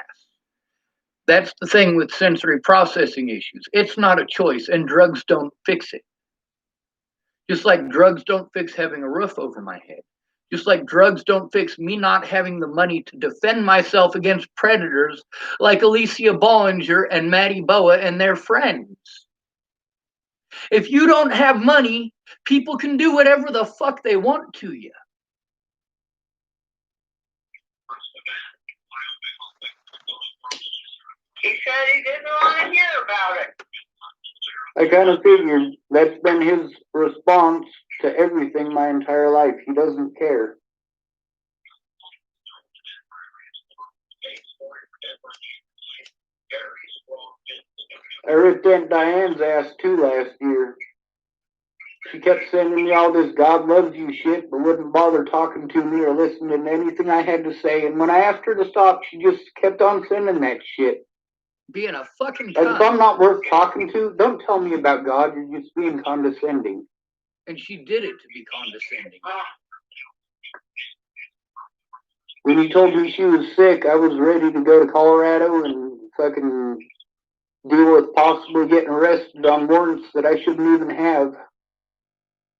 Speaker 1: That's the thing with sensory processing issues. It's not a choice, and drugs don't fix it. Just like drugs don't fix having a roof over my head. Just like drugs don't fix me not having the money to defend myself against predators like Alicia Bollinger and Maddie Boa and their friends. If you don't have money, people can do whatever the fuck they want to you.
Speaker 2: He said he didn't want to hear about it.
Speaker 3: I kind of figured that's been his response to everything my entire life. He doesn't care. I ripped Aunt Diane's ass too last year. She kept sending me all this God loves you shit, but wouldn't bother talking to me or listening to anything I had to say. And when I asked her to stop, she just kept on sending that shit.
Speaker 1: Being a fucking
Speaker 3: Like, if
Speaker 1: cunt.
Speaker 3: I'm not worth talking to, don't tell me about God. You're just being condescending.
Speaker 1: And she did it to be condescending.
Speaker 3: When you told me she was sick, I was ready to go to Colorado and fucking deal with possibly getting arrested on warrants that I shouldn't even have.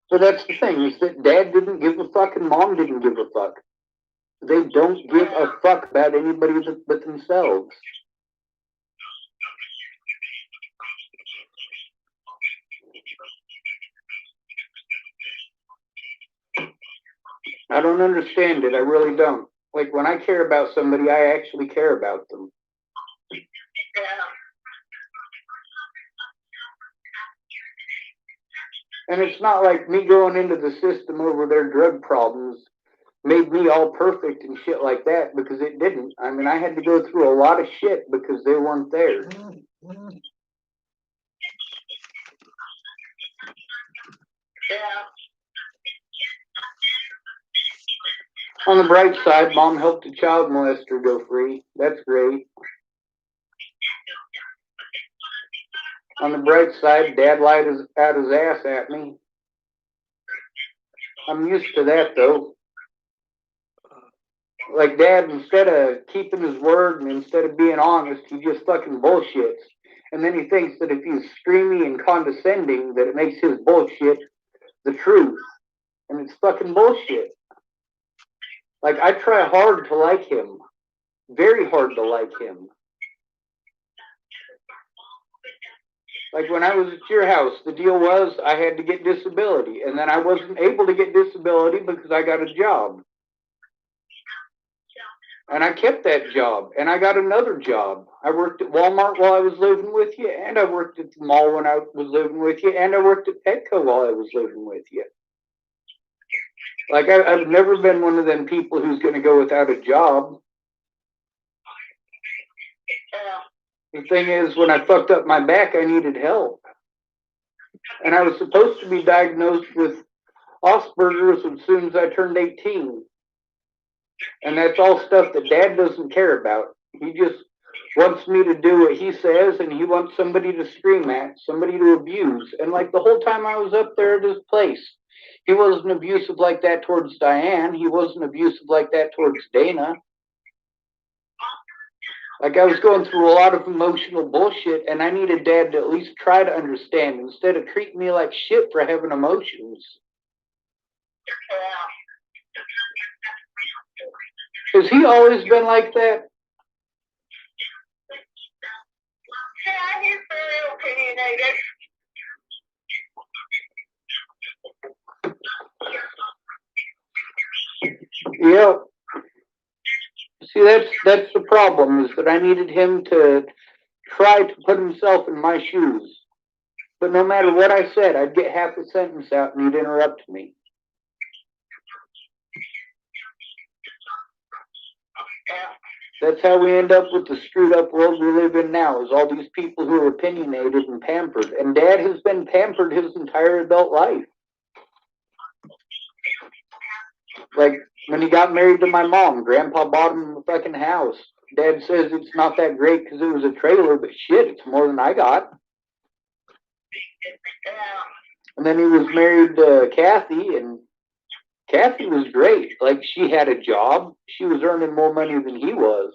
Speaker 3: So that's the thing, is that Dad didn't give a fuck and Mom didn't give a fuck. They don't give a fuck about anybody but themselves. I don't understand it. I really don't. Like, when I care about somebody, I actually care about them. And it's not like me going into the system over their drug problems made me all perfect and shit like that, because it didn't. I mean, I had to go through a lot of shit because they weren't there. On the bright side, Mom helped a child molester go free. That's great. On the bright side, Dad lied out his ass at me. I'm used to that, though. Like, Dad, instead of keeping his word and instead of being honest, he just fucking bullshits. And then he thinks that if he's screamy and condescending, that it makes his bullshit the truth. And it's fucking bullshit. Like, I try hard to like him. Very hard to like him. Like, when I was at your house, the deal was I had to get disability. And then I wasn't able to get disability because I got a job. And I kept that job. And I got another job. I worked at Walmart while I was living with you. And I worked at the mall when I was living with you. And I worked at Petco while I was living with you. Like, I've never been one of them people who's going to go without a job. The thing is, when I fucked up my back, I needed help. And I was supposed to be diagnosed with Asperger's as soon as I turned 18. And that's all stuff that Dad doesn't care about. He just wants me to do what he says, and he wants somebody to scream at, somebody to abuse. And like the whole time I was up there at his place, he wasn't abusive like that towards Diane. He wasn't abusive like that towards Dana. Like, I was going through a lot of emotional bullshit, and I needed Dad to at least try to understand instead of treating me like shit for having emotions. Has he always been like that?
Speaker 2: Yeah, he's very opinionated.
Speaker 3: Yeah. See, that's the problem, is that I needed him to try to put himself in my shoes. But no matter what I said, I'd get half a sentence out and he'd interrupt me. That's how we end up with the screwed up world we live in now, is all these people who are opinionated and pampered. And Dad has been pampered his entire adult life. Like, when he got married to my mom, Grandpa bought him a fucking house. Dad says it's not that great because it was a trailer, but shit, it's more than I got. And then he was married to Kathy, and Kathy was great. Like, she had a job. She was earning more money than he was.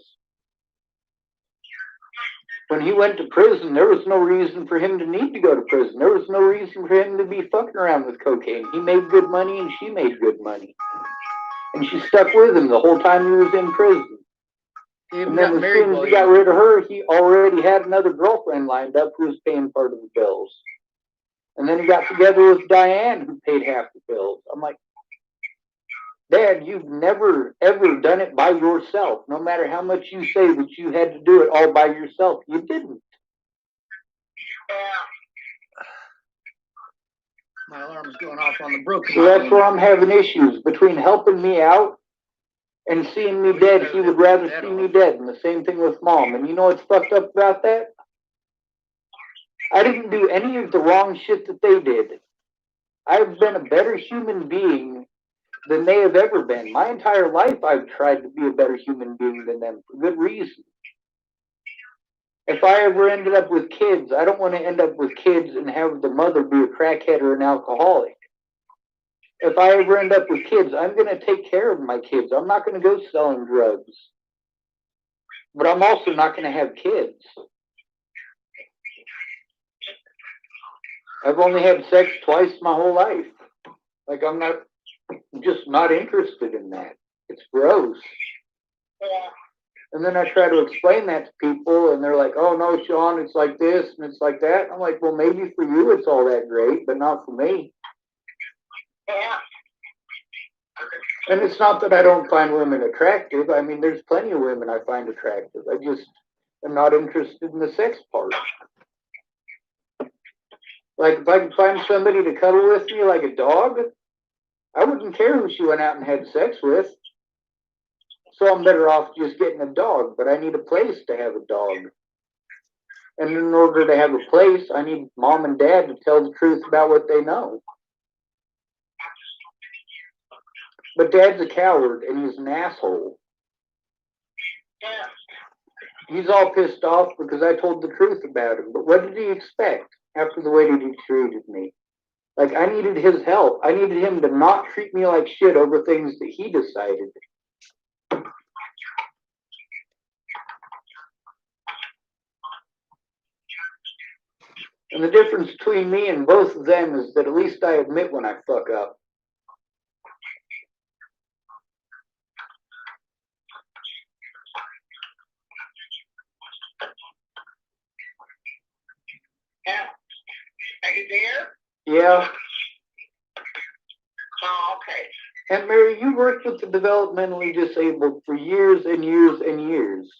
Speaker 3: When he went to prison, there was no reason for him to need to go to prison. There was no reason for him to be fucking around with cocaine. He made good money, and she made good money. And she stuck with him the whole time he was in prison. And then as soon as he got rid of her, he already had another girlfriend lined up who was paying part of the bills. And then he got together with Diane, who paid half the bills. I'm like, Dad, you've never, ever done it by yourself. No matter how much you say that you had to do it all by yourself, you didn't.
Speaker 1: My alarm's going off on the broken.
Speaker 3: So that's where I'm having issues. Between helping me out and seeing me dead, he would rather see me dead. And the same thing with Mom. And you know what's fucked up about that? I didn't do any of the wrong shit that they did. I've been a better human being than they have ever been. My entire life I've tried to be a better human being than them for good reason. If I ever ended up with kids, I don't want to end up with kids and have the mother be a crackhead or an alcoholic. If I ever end up with kids, I'm going to take care of my kids. I'm not going to go selling drugs. But I'm also not going to have kids. I've only had sex twice my whole life. Like, I'm just not interested in that. It's gross.
Speaker 2: Yeah.
Speaker 3: And then I try to explain that to people, and they're like, oh, no, Sean, it's like this, and it's like that. I'm like, well, maybe for you it's all that great, but not for me.
Speaker 2: Yeah.
Speaker 3: And it's not that I don't find women attractive. I mean, there's plenty of women I find attractive. I just am not interested in the sex part. Like, if I could find somebody to cuddle with me like a dog, I wouldn't care who she went out and had sex with. So I'm better off just getting a dog, but I need a place to have a dog. And in order to have a place, I need mom and dad to tell the truth about what they know. But dad's a coward and he's an asshole.
Speaker 2: Yeah.
Speaker 3: He's all pissed off because I told the truth about him. But what did he expect after the way that he treated me? Like, I needed his help. I needed him to not treat me like shit over things that he decided. And the difference between me and both of them is that at least I admit when I fuck up.
Speaker 2: Yeah. Are you there?
Speaker 3: Yeah.
Speaker 2: Oh, okay.
Speaker 3: And Mary, you worked with the developmentally disabled for years and years and years.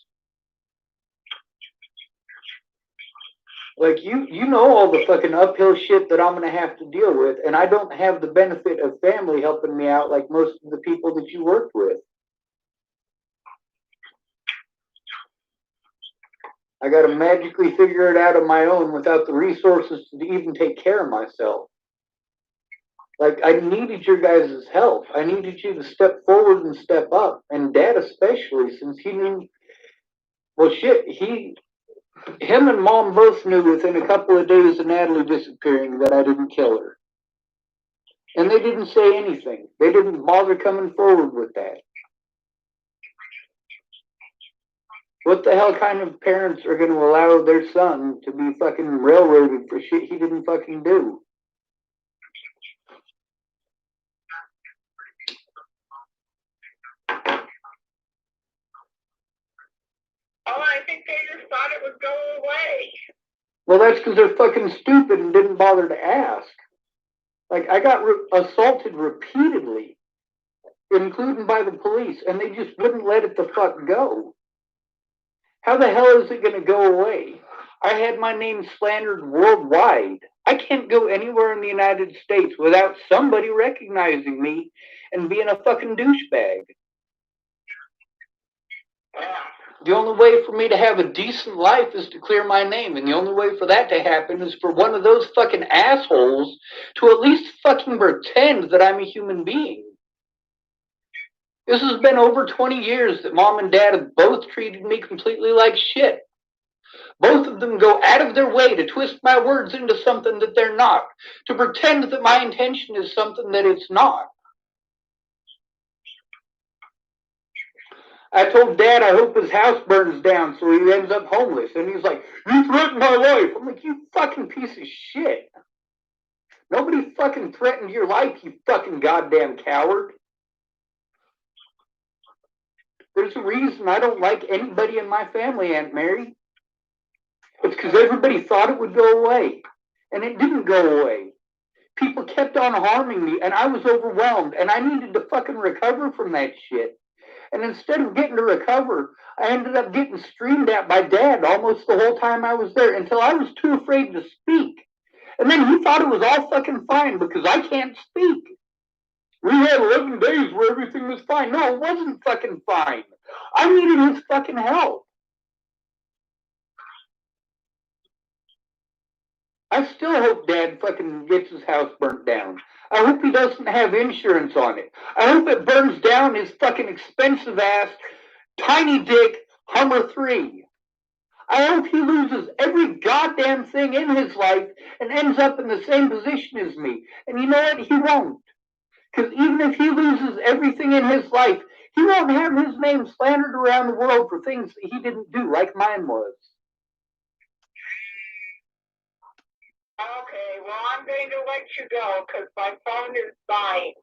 Speaker 3: Like, you know all the fucking uphill shit that I'm going to have to deal with, and I don't have the benefit of family helping me out like most of the people that you worked with. I got to magically figure it out on my own without the resources to even take care of myself. Like, I needed your guys' help. I needed you to step forward and step up, and Dad especially, since he knew, well, shit, him and Mom both knew within a couple of days of Natalie disappearing that I didn't kill her. And they didn't say anything. They didn't bother coming forward with that. What the hell kind of parents are going to allow their son to be fucking railroaded for shit he didn't fucking do?
Speaker 2: Oh, I think they just thought it would go away.
Speaker 3: Well, that's because they're fucking stupid and didn't bother to ask. Like, I got assaulted repeatedly, including by the police, and they just wouldn't let it the fuck go. How the hell is it going to go away? I had my name slandered worldwide. I can't go anywhere in the United States without somebody recognizing me and being a fucking douchebag. The only way for me to have a decent life is to clear my name, and the only way for that to happen is for one of those fucking assholes to at least fucking pretend that I'm a human being. This has been over 20 years that Mom and Dad have both treated me completely like shit. Both of them go out of their way to twist my words into something that they're not, to pretend that my intention is something that it's not. I told Dad I hope his house burns down so he ends up homeless. And he's like, you threatened my life. I'm like, you fucking piece of shit. Nobody fucking threatened your life, you fucking goddamn coward. There's a reason I don't like anybody in my family, Aunt Mary. It's because everybody thought it would go away. And it didn't go away. People kept on harming me, and I was overwhelmed, and I needed to fucking recover from that shit. And instead of getting to recover, I ended up getting screamed at by Dad almost the whole time I was there until I was too afraid to speak. And then he thought it was all fucking fine because I can't speak. We had 11 days where everything was fine. No, it wasn't fucking fine. I needed his fucking help. I still hope Dad fucking gets his house burnt down. I hope he doesn't have insurance on it. I hope it burns down his fucking expensive ass, tiny dick Hummer 3. I hope he loses every goddamn thing in his life and ends up in the same position as me. And you know what? He won't. Because even if he loses everything in his life, he won't have his name slandered around the world for things that he didn't do, like mine was.
Speaker 2: Okay, well, I'm going to let you go because my phone is dying.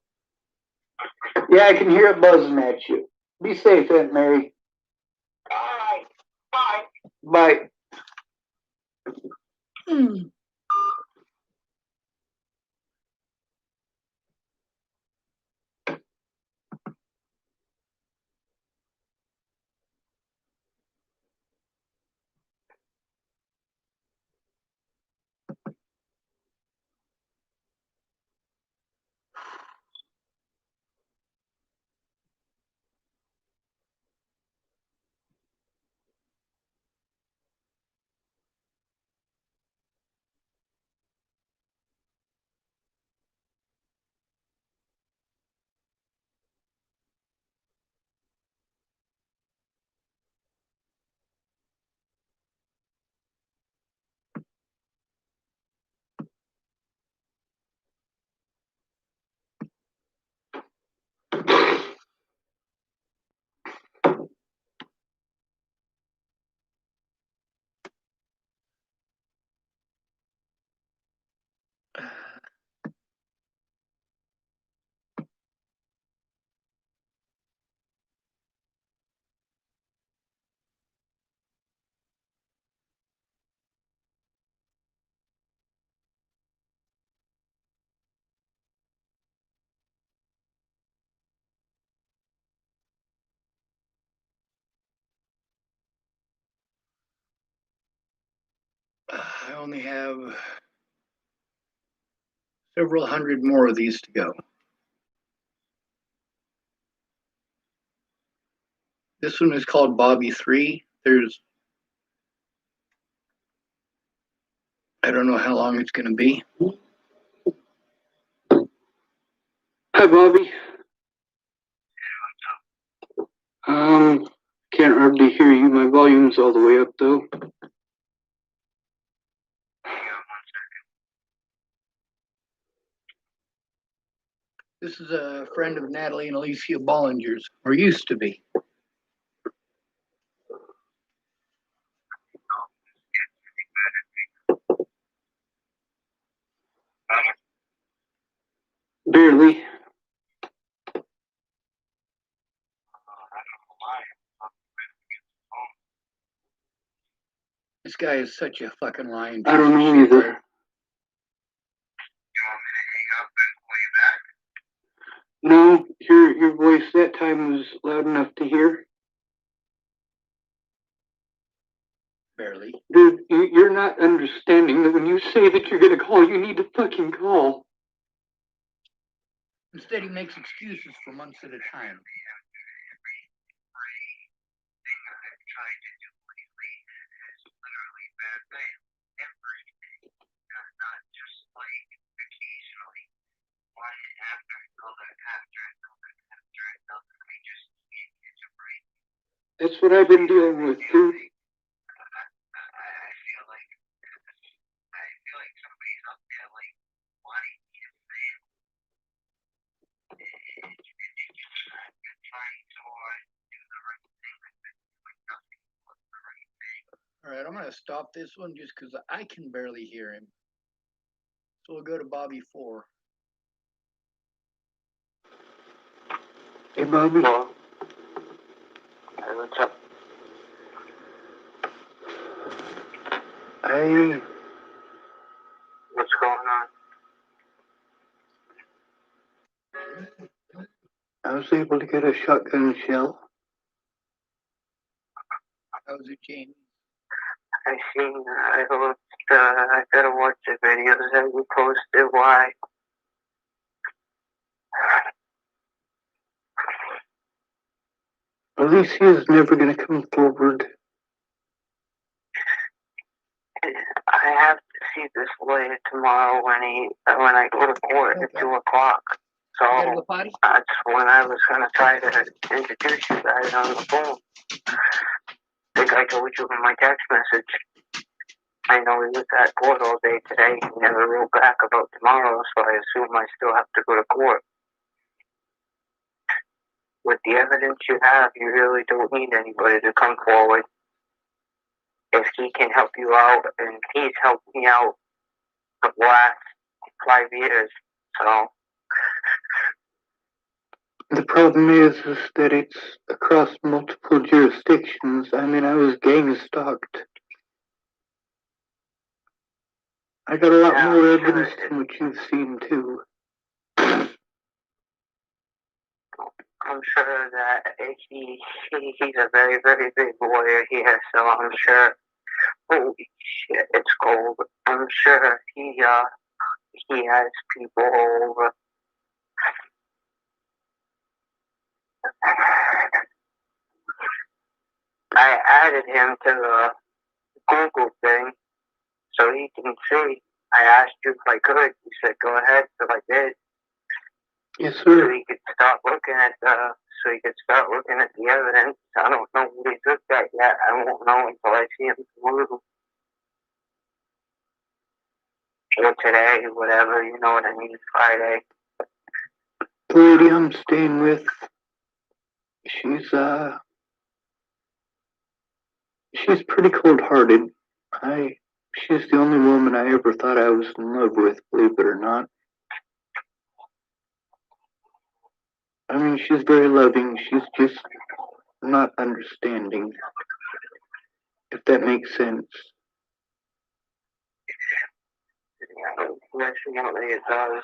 Speaker 3: Yeah, I can hear it buzzing at you. Be safe, Aunt Mary.
Speaker 2: All right, bye.
Speaker 3: Bye.
Speaker 1: I only have several hundred more of these to go. This one is called Bobby 3. I don't know how long it's going to be.
Speaker 3: Hi, Bobby. Can't hardly hear you. My volume's all the way up, though.
Speaker 1: This is a friend of Natalie and Alicia Bollinger's, or used to be.
Speaker 3: Barely.
Speaker 1: This guy is such a fucking lying.
Speaker 3: I don't know either. No, your voice that time was loud enough to hear.
Speaker 1: Barely.
Speaker 3: Dude, you're not understanding that when you say that you're gonna call, you need to fucking call.
Speaker 1: Instead, he makes excuses for months at a time.
Speaker 3: That's what I've been dealing with, dude.
Speaker 1: All right, I'm going to stop this one just because I can barely hear him. So we'll go to Bobby 4.
Speaker 3: Hey, Bobby.
Speaker 4: Hello. Hey, what's up? What's going on?
Speaker 3: I was able to get a shotgun shell.
Speaker 1: How's it, Jamie?
Speaker 4: I gotta watch the videos that you posted. Why?
Speaker 3: Alicia is never gonna come forward.
Speaker 4: I have to
Speaker 5: see this lawyer tomorrow when I go to court at
Speaker 1: Okay.
Speaker 5: 2:00. So
Speaker 1: You gotta go potty?
Speaker 5: that's when I was gonna try to introduce you guys on the phone. I think I told you in my text message. I know he was at court all day today. He never wrote back about tomorrow, so I assume I still have to go to court. With the evidence you have, you really don't need anybody to come forward. If he can help you out, and he's helped me out the last 5 years, so
Speaker 3: The problem is that it's across multiple jurisdictions. I mean, I was gang stalked. I got a lot
Speaker 5: Yeah,
Speaker 3: more
Speaker 5: sure.
Speaker 3: evidence than what you've seen, too.
Speaker 5: I'm sure that he's a very, very big lawyer here, so I'm sure. Holy shit, it's cold. I'm sure he has people all over. I added him to the Google thing so he can see. I asked you if I could. You said go ahead, so I did.
Speaker 3: Yes,
Speaker 5: So
Speaker 3: sir.
Speaker 5: he could start looking at the evidence. I don't know what he's looked at yet. I won't know until I see him tomorrow. Or today, whatever, you know what I mean, Friday.
Speaker 3: The lady I'm staying with, she's pretty cold-hearted. She's the only woman I ever thought I was in love with, believe it or not. I mean, she's very loving. She's just not understanding, if that makes sense.
Speaker 5: Definitely it does.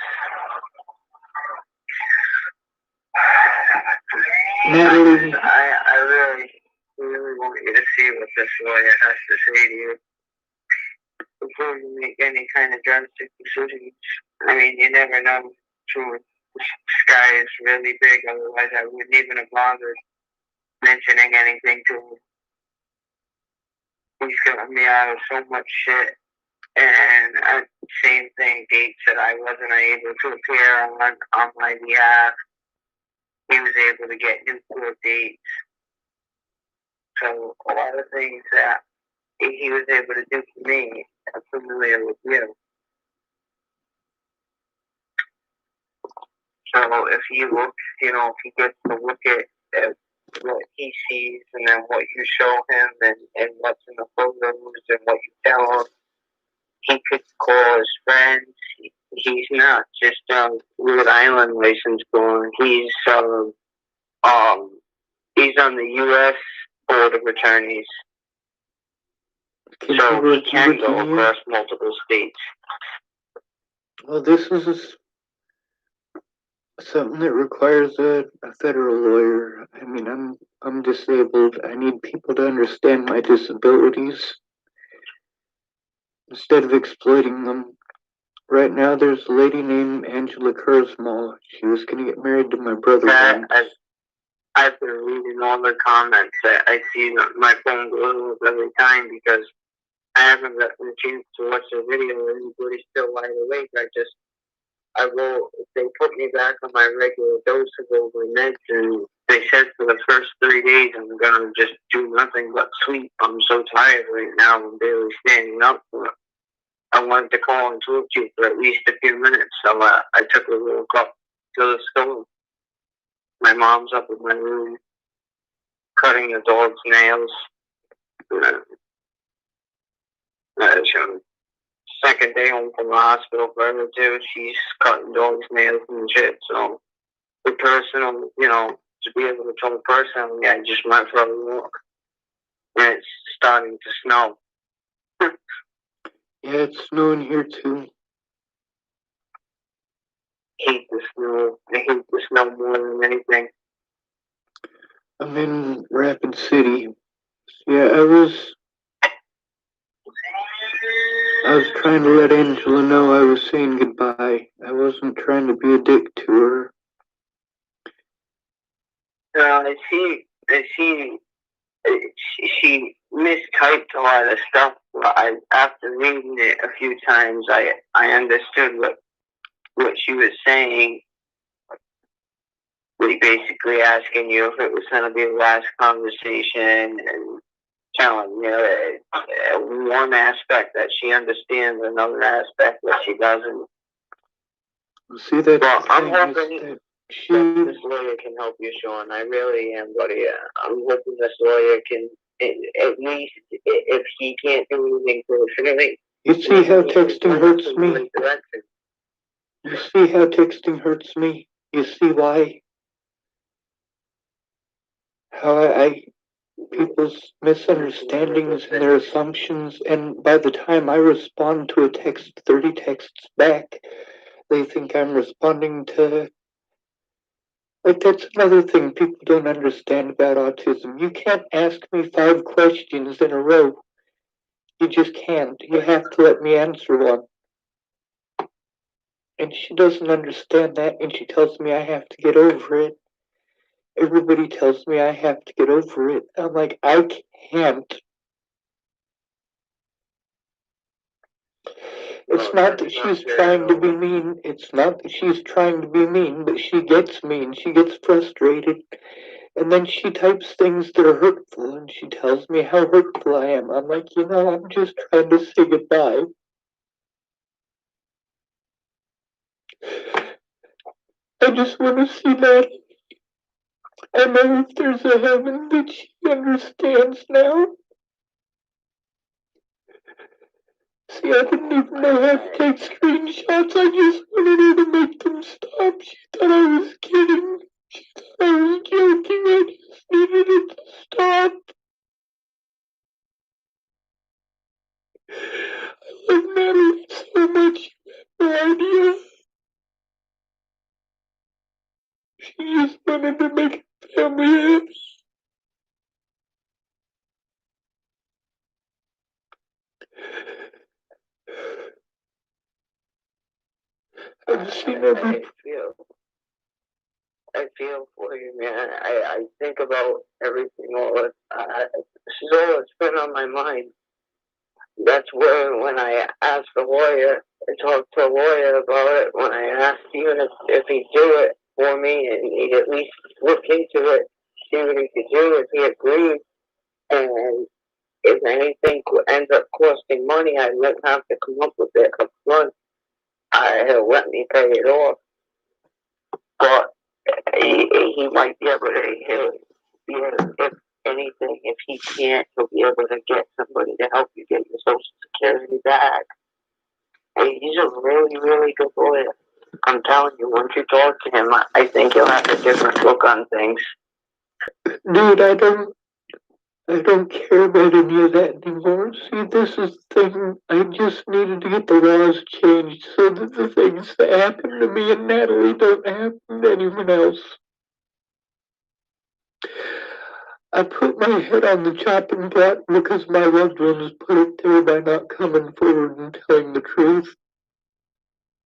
Speaker 3: Natalie.
Speaker 5: I really want you to see what this lawyer has to say to you before you make any kind of drastic decisions. I mean, you never know. True, the sky is really big. Otherwise, I wouldn't even have bothered mentioning anything to him. He's gotten me out of so much shit. And same thing, dates that I wasn't able to appear on my behalf. He was able to get new court dates. So a lot of things that he was able to do for me, I'm familiar with you. So if he gets to look at what he sees and then what you show him and what's in the photos and what you tell him, he could call his friends. He's not just a Rhode Island license born. He's on the U.S. Board of Attorneys. So he can go across multiple states.
Speaker 3: Well, this is something that requires a federal lawyer. I mean, I'm disabled. I need people to understand my disabilities instead of exploiting them. Right now, there's a lady named Angela Kurzmal. She was going to get married to my brother.
Speaker 5: I've been reading all the comments. I see that my phone goes every time because I haven't gotten a chance to watch the video. Everybody's still wide awake. They put me back on my regular dose of over meds, and they said for the first 3 days I'm gonna just do nothing but sleep. I'm so tired right now. I'm barely standing up. I wanted to call and talk to you for at least a few minutes, so I took a little cup to the stove. My mom's up in my room cutting the dog's nails. Second day home from the hospital for her too. She's cutting dog's nails and shit. So, the personal, to be able to tell personally, I just went for a walk, and it's starting to snow.
Speaker 3: Yeah, it's snowing here too.
Speaker 5: I hate the snow more than anything.
Speaker 3: I'm in Rapid City. Yeah, I was trying to let Angela know I was saying goodbye. I wasn't trying to be a dick to her.
Speaker 5: I see she mistyped a lot of stuff. But after reading it a few times, I understood what she was saying. Like basically asking you if it was going to be the last conversation and telling you one aspect that she understands, another aspect that she doesn't.
Speaker 3: See, that
Speaker 5: Well, I'm
Speaker 3: thing
Speaker 5: hoping
Speaker 3: is that
Speaker 5: that this lawyer can help you, Sean. I really am, buddy. I'm hoping this lawyer can, at least, if he can't do anything for the family.
Speaker 3: you see how texting hurts me?
Speaker 5: Right direction.
Speaker 3: You see how texting hurts me? You see why? How people's misunderstandings and their assumptions, and by the time I respond to a text 30 texts back, they think I'm responding to, like, that's another thing people don't understand about autism. You can't ask me 5 questions in a row. You just can't. You have to let me answer one. And she doesn't understand that, and she tells me I have to get over it. Everybody tells me I have to get over it. I'm like, I can't. It's not that she's trying to be mean. It's not that she's trying to be mean, but she gets mean. She gets frustrated. And then she types things that are hurtful, and she tells me how hurtful I am. I'm like, I'm just trying to say goodbye. I just want to see that. I know if there's a heaven that she understands now. See, I didn't even know how to take screenshots. I just wanted her to make them stop. She thought I was kidding. She thought I was joking. I just needed it to stop. I love Natalie so much. You have no idea. She just wanted to make her family happy. I've seen every...
Speaker 5: I feel for you, man. I think about everything all the time. So it's been on my mind. That's where, when I asked the lawyer, I talked to a lawyer about it, when I asked even if he'd do it for me and he'd at least look into it, see what he could do, if he agreed. And if anything ends up costing money, I wouldn't have to come up with it up front. He'll let me pay it off. But he might be able to, if anything, if he can't, he'll be able to get somebody to help you get your Social Security back. Hey, he's a really, really good lawyer. I'm telling you, once you talk to him, I think he'll have a different look on things.
Speaker 3: Dude, I don't care about any of that anymore. See, this is the thing. I just needed to get the laws changed so that the things that happen to me and Natalie don't happen to anyone else. I put my head on the chopping block because my loved ones put it there by not coming forward and telling the truth.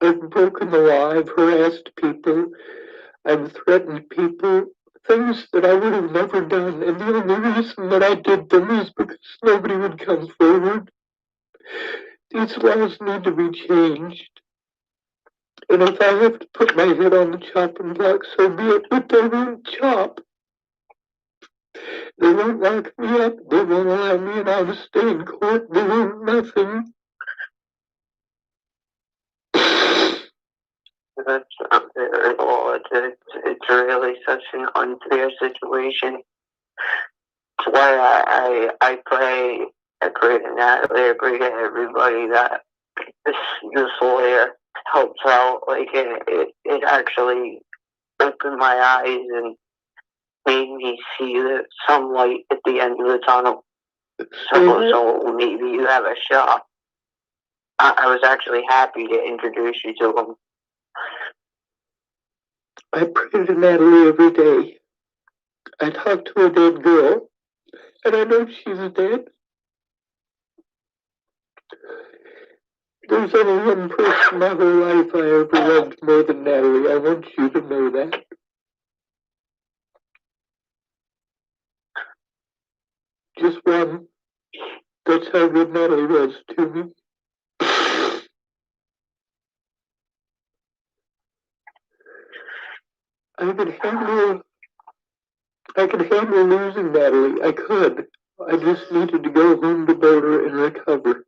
Speaker 3: I've broken the law, I've harassed people, I've threatened people, things that I would have never done, and the only reason that I did them is because nobody would come forward. These laws need to be changed. And if I have to put my head on the chopping block, so be it, but they won't chop. They won't lock me up. They won't allow me and I to stay in court. They won't nothing.
Speaker 5: That's not fair at all. It's really such an unfair situation. That's why I pray to Natalie, I pray to everybody that this lawyer helps out. Like it actually opened my eyes and made me see some light at the end of the tunnel. So maybe you have a shot. I was actually happy to introduce you to him.
Speaker 3: I pray to Natalie every day. I talk to a dead girl, and I know she's dead. There's only one person in my whole life I ever loved more than Natalie. I want you to know that. Just one. That's how good Natalie was to me. I could handle losing Natalie. I could. I just needed to go home to Boulder and recover.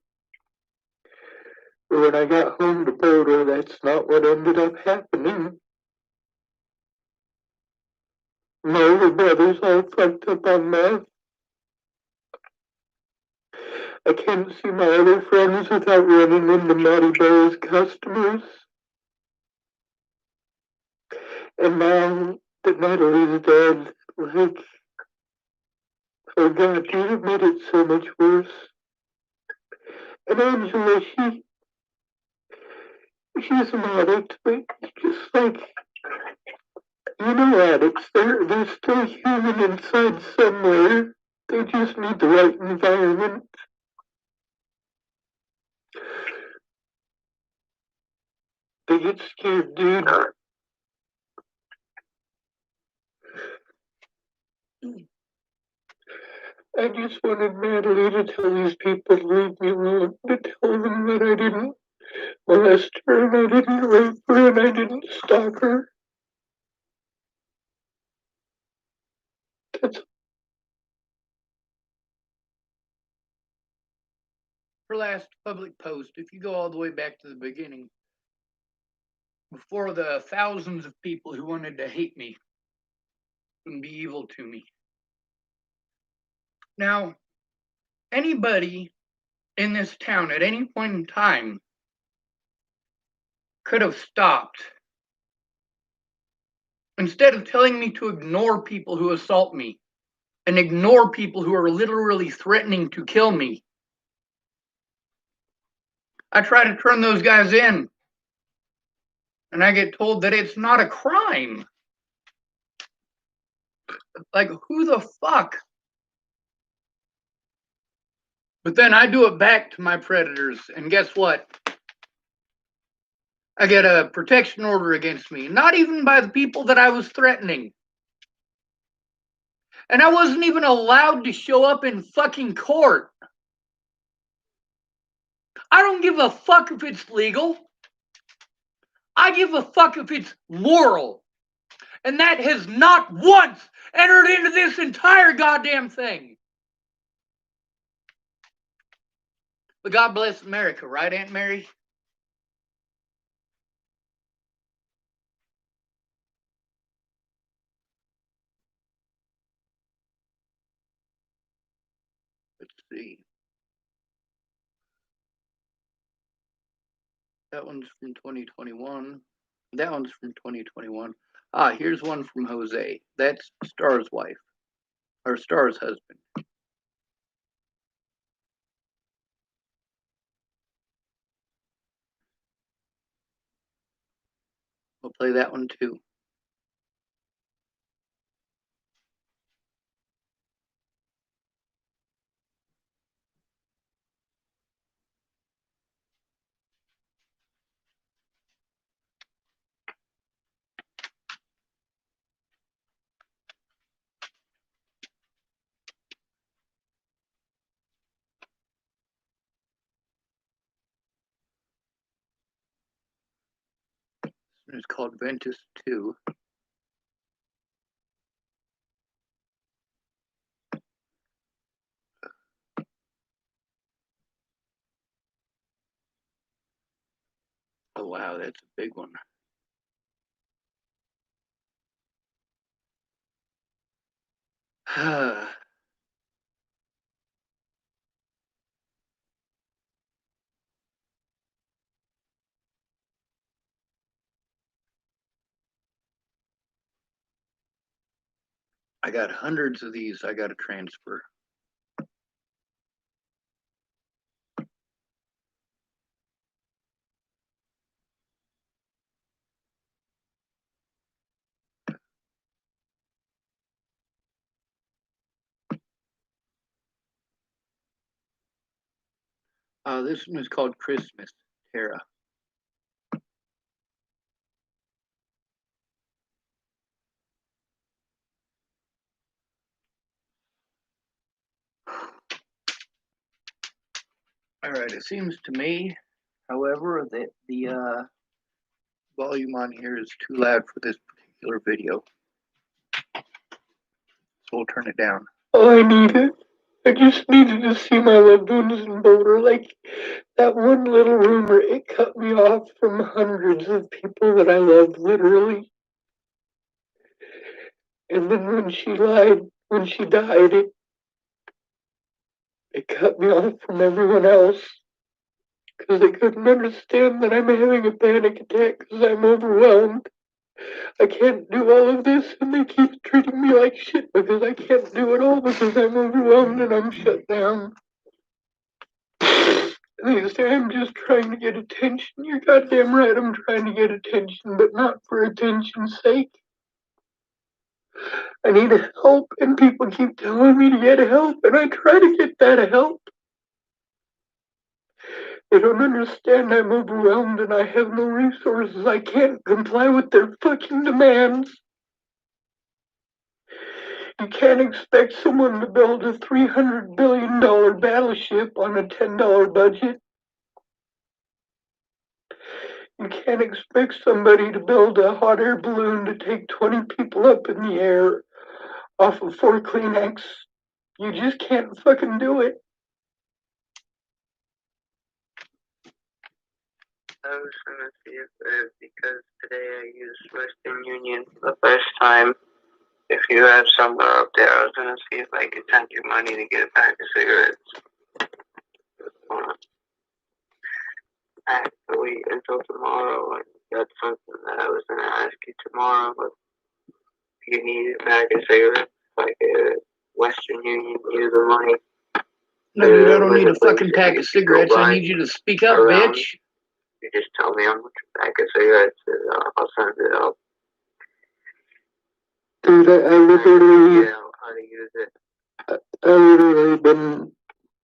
Speaker 3: But when I got home to Boulder, that's not what ended up happening. My older brother's all fucked up on meth. I can't see my other friends without running into Matty Bo's customers. And now that Natalie's dead, like, oh God, you have made it so much worse. And Angela, she's an addict, but just like, you know, addicts, they're still human inside somewhere. They just need the right environment. They get scared, dude. I just wanted Natalie to tell these people to leave me alone, to tell them that I didn't molest her and I didn't rape her and I didn't stalk her. That's
Speaker 1: Her last public post, if you go all the way back to the beginning, before the thousands of people who wanted to hate me and be evil to me. Now, anybody in this town at any point in time could have stopped. Instead of telling me to ignore people who assault me and ignore people who are literally threatening to kill me, I try to turn those guys in. And I get told that it's not a crime. Like, who the fuck? But then I do it back to my predators, and guess what? I get a protection order against me, not even by the people that I was threatening. And I wasn't even allowed to show up in fucking court. I don't give a fuck if it's legal. I give a fuck if it's moral. And that has not once entered into this entire goddamn thing. But God bless America, right, Aunt Mary? Let's see. That one's from 2021. That one's from 2021. Ah, here's one from Jose. That's Star's wife, or Star's husband. We'll play that one too. It's called Ventus 2. Oh wow, that's a big one. I got hundreds of these I got to transfer. This one is called Christmas, Tara. All right, it seems to me, however, that the volume on here is too loud for this particular video. So we'll turn it down.
Speaker 3: Oh, I need it. I just needed to see my loved ones in Boulder. Like that one little rumor, it cut me off from hundreds of people that I loved, literally. And then when she died, it cut me off from everyone else. Because they couldn't understand that I'm having a panic attack because I'm overwhelmed. I can't do all of this, and they keep treating me like shit because I can't do it all because I'm overwhelmed and I'm shut down. They say I'm just trying to get attention. You're goddamn right, I'm trying to get attention, but not for attention's sake. I need help, and people keep telling me to get help, and I try to get that help. They don't understand I'm overwhelmed and I have no resources. I can't comply with their fucking demands. You can't expect someone to build a $300 billion battleship on a $10 budget. You can't expect somebody to build a hot air balloon to take 20 people up in the air off of 4 Kleenex. You just can't fucking do it.
Speaker 5: I was gonna see if, because today I used Western Union for the first time, if you have somewhere up there, I was gonna see if I could send you money to get a pack of cigarettes. I have to wait until tomorrow, and that's something that I was gonna ask you tomorrow, but if you need a pack of cigarettes, like Western Union, use the money.
Speaker 1: No, dude, I don't need a fucking pack of cigarettes. I need you to speak up,
Speaker 5: around.
Speaker 1: bitch.
Speaker 5: You just tell me how much a pack of cigarettes is, I'll send it out.
Speaker 3: Dude, I literally,
Speaker 5: How to use it.
Speaker 3: I literally been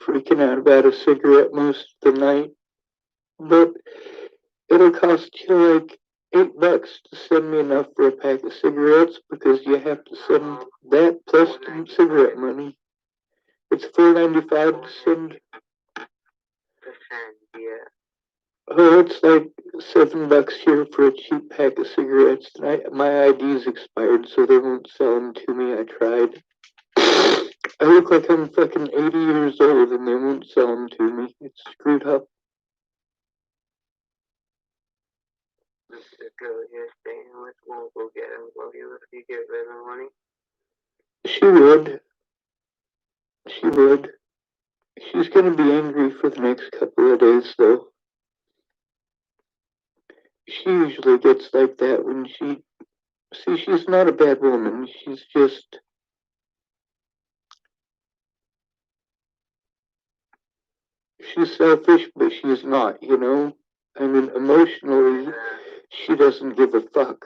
Speaker 3: freaking out about a cigarette most of the night. But it'll cost you like $8 to send me enough for a pack of cigarettes because you have to send that plus the cigarette money. It's $4.95 to send.
Speaker 5: Yeah.
Speaker 3: Oh, it's like $7 here for a cheap pack of cigarettes. And my ID's expired, so they won't sell them to me. I tried. I look like I'm fucking 80 years old, and they won't sell them to me. It's screwed up.
Speaker 5: The girl you're staying with won't go get him, will you, if you give her the money?
Speaker 3: She would. She would. She's gonna be angry for the next couple of days, though. She usually gets like that when she... See, she's not a bad woman. She's just... She's selfish, but she's not, you know? I mean, emotionally, she doesn't give a fuck.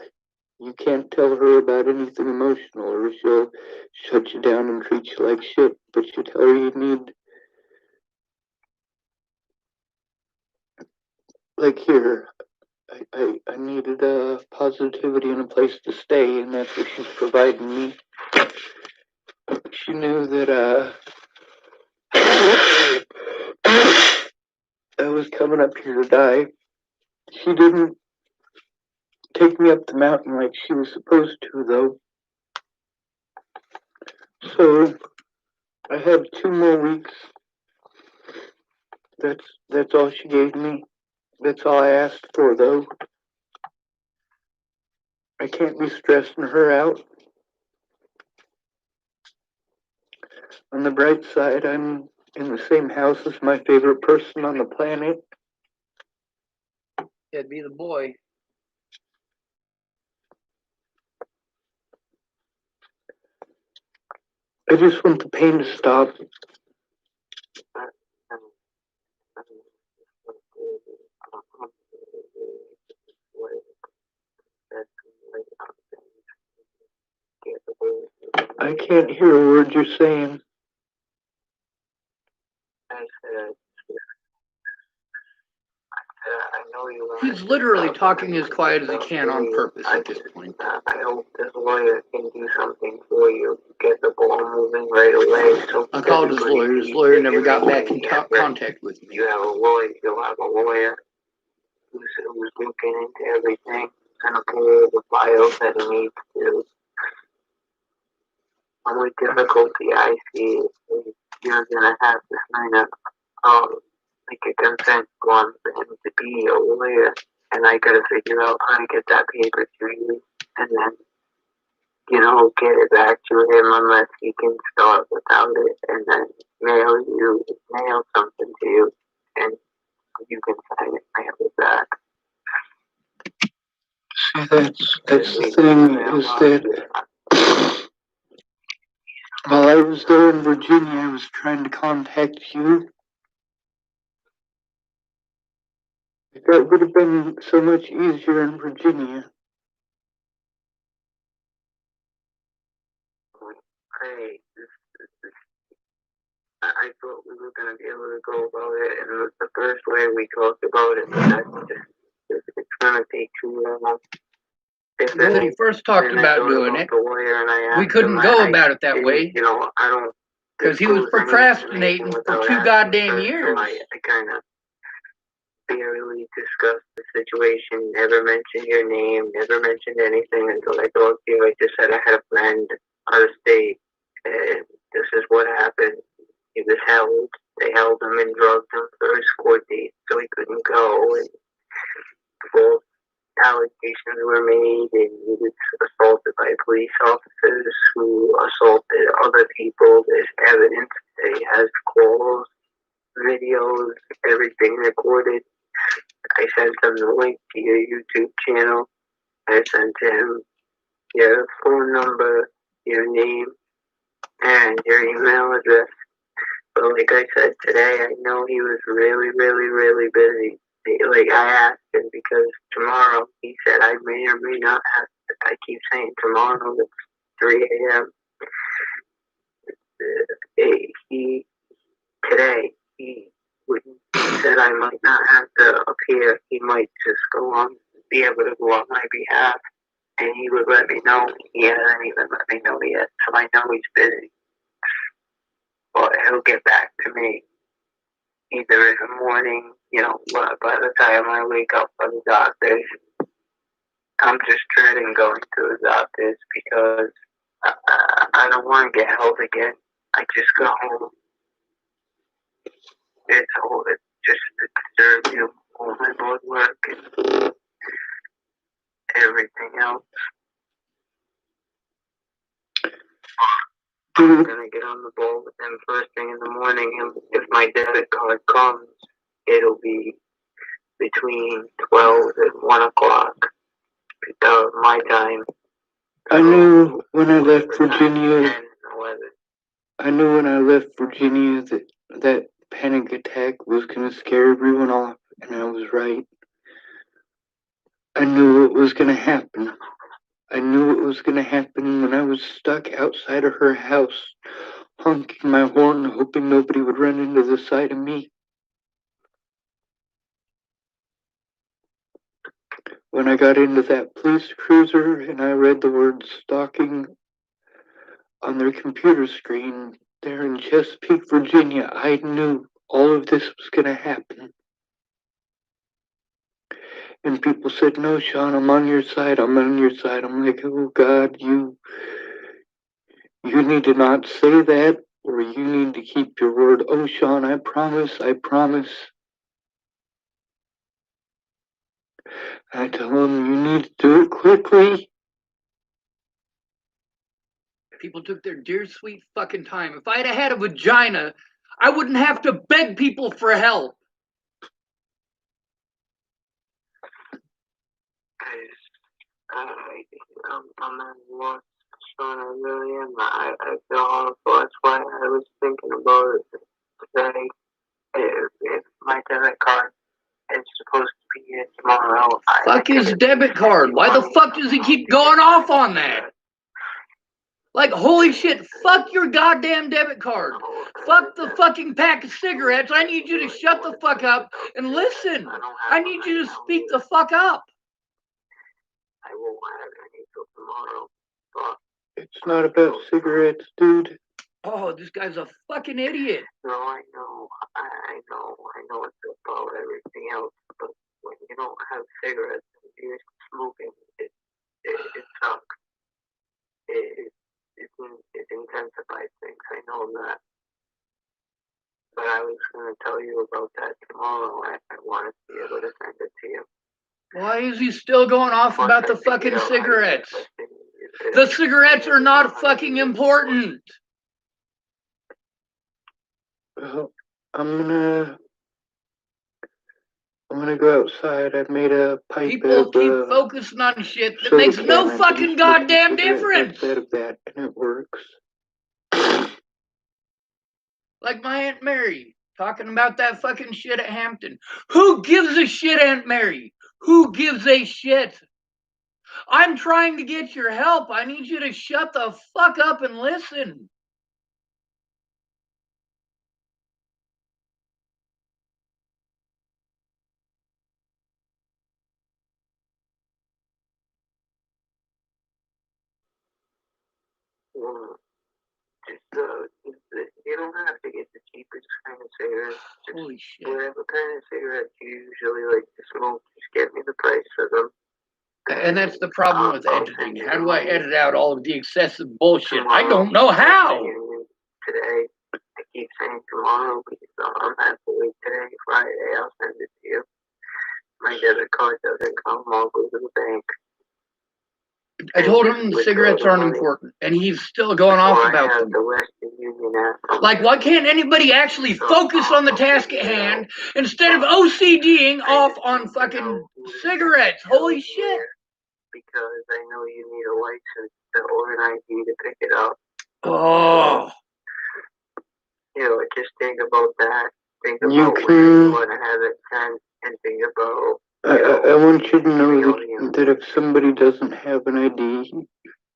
Speaker 3: You can't tell her about anything emotional, or she'll shut you down and treat you like shit. But you tell her you need... Like, here, I needed positivity and a place to stay, and that's what she's providing me. She knew that, I was coming up here to die. She didn't take me up the mountain like she was supposed to, though. So, I have 2 more weeks. That's all she gave me. That's all I asked for, though. I can't be stressing her out. On the bright side, I'm in the same house as my favorite person on the planet.
Speaker 1: It'd be the boy.
Speaker 3: I just want the pain to stop. I can't hear a word you're saying.
Speaker 5: I know you
Speaker 1: He's literally talking as quiet as he can on purpose at this point.
Speaker 5: I hope this lawyer can do something for you. Get the ball moving right away. So
Speaker 1: I called his lawyer. His lawyer never got back in contact with me.
Speaker 5: You have a lawyer. You'll have a lawyer who's looking into everything and okay the files that he needs to. The only difficulty I see is you're gonna have to sign up, like a consent form for him to be a lawyer, and I gotta figure out how to get that paper to you, and then, get it back to him unless he can start without it, and then mail something to you, and you can sign it, mail it back.
Speaker 3: See, that's the thing, is that while I was there in Virginia, I was trying to contact you. That would have been so much easier in Virginia.
Speaker 5: Hey, I thought we were gonna be able to go about it, and the first way we talked about it, but it's gonna take too long.
Speaker 1: When he first talked about doing it, we couldn't go about it that way.
Speaker 5: I don't.
Speaker 1: Because he was procrastinating for 2 goddamn years.
Speaker 5: I kind of barely discussed the situation, never mentioned your name, never mentioned anything until I talked to you. I just said I had a friend out of state, and this is what happened. He was held. They held him and drugged him for his court date, so he couldn't go. And false allegations were made, and he was assaulted by police officers who assaulted other people. There's evidence that he has calls, videos, everything recorded. I sent him the link to your YouTube channel. I sent him your phone number, your name, and your email address. But like I said today, I know he was really, really, really busy. Like I asked him because tomorrow, he said I may or may not have to. I keep saying tomorrow, it's 3 a.m. Today, he said I might not have to appear. He might just be able to go on my behalf. And he would let me know. He hasn't even let me know yet, so I know he's busy. But he'll get back to me either in the morning, by the time I wake up from the doctors. I'm just dreading going to the doctors because I don't want to get held again. I just got home. It's just the disturbing all my blood work and everything else. I'm gonna get on the ball with them first thing in the morning, and if my debit card comes, it'll be between 12 and 1 o'clock my time.
Speaker 3: I knew when I left Virginia. I knew when I left Virginia that panic attack was gonna scare everyone off, and I was right. I knew it was gonna happen. I knew it was gonna happen when I was stuck outside of her house, honking my horn, hoping nobody would run into the side of me. When I got into that police cruiser and I read the word stalking on their computer screen there in Chesapeake, Virginia, I knew all of this was gonna happen. And people said, no, Sean, I'm on your side. I'm on your side. I'm like, oh, God, you need to not say that, or you need to keep your word. Oh, Sean, I promise, I promise. I tell them, you need to do it quickly.
Speaker 1: People took their dear sweet fucking time. If I'd have had a vagina, I wouldn't have to beg people for help.
Speaker 5: I'm at lost, Sean, I really am. I feel awful. That's why I was thinking about it today. If my debit card is supposed to be here tomorrow,
Speaker 1: Fuck his debit card. Why the fuck does he keep going off on that? Like, holy shit, fuck your goddamn debit card. Fuck the fucking pack of cigarettes. I need you to shut the fuck up and listen. I need you to speak the fuck up.
Speaker 5: I won't have any till tomorrow. But
Speaker 3: It's not about cigarettes, dude.
Speaker 1: Oh, this guy's a fucking idiot.
Speaker 5: no, I know it's about everything else. But when you don't have cigarettes and you're smoking, it sucks. It intensifies things. I know that. But I was going to tell you about that tomorrow. I wanted to be able to send it to you.
Speaker 1: Why is he still going off about the fucking cigarettes? The cigarettes are not fucking important.
Speaker 3: Well, I'm gonna go outside. I've made a pipe
Speaker 1: People
Speaker 3: of
Speaker 1: keep focusing on shit that
Speaker 3: soda
Speaker 1: makes no
Speaker 3: can. I
Speaker 1: fucking
Speaker 3: just smoked a
Speaker 1: goddamn
Speaker 3: cigarette
Speaker 1: difference.
Speaker 3: instead of that, and it works.
Speaker 1: Like my Aunt Mary talking about that fucking shit at Hampton. Who gives a shit, Aunt Mary? Who gives a shit? I'm trying to get your help. I need you to shut the fuck up and listen.
Speaker 5: You don't have to get the cheapest kind of cigarettes.
Speaker 1: Holy shit.
Speaker 5: Whatever kind of cigarettes you usually like to smoke, just get me the price of them.
Speaker 1: And that's the problem with editing. How do I edit out all of the excessive bullshit? I don't know how.
Speaker 5: Today, I keep saying tomorrow because I'm halfway today, Friday, I'll send it to you. My debit card doesn't come, I'll go to the bank.
Speaker 1: I told him cigarettes aren't important, and he's still going off about them. Like, why can't anybody actually focus on the task at hand instead of OCDing off on fucking cigarettes? Holy shit.
Speaker 5: Because I know you need a license or an ID to pick it up.
Speaker 1: Oh.
Speaker 5: You know, just think about that. Think about where you want to have it sent, and think about.
Speaker 3: I want you to know that if somebody doesn't have an ID,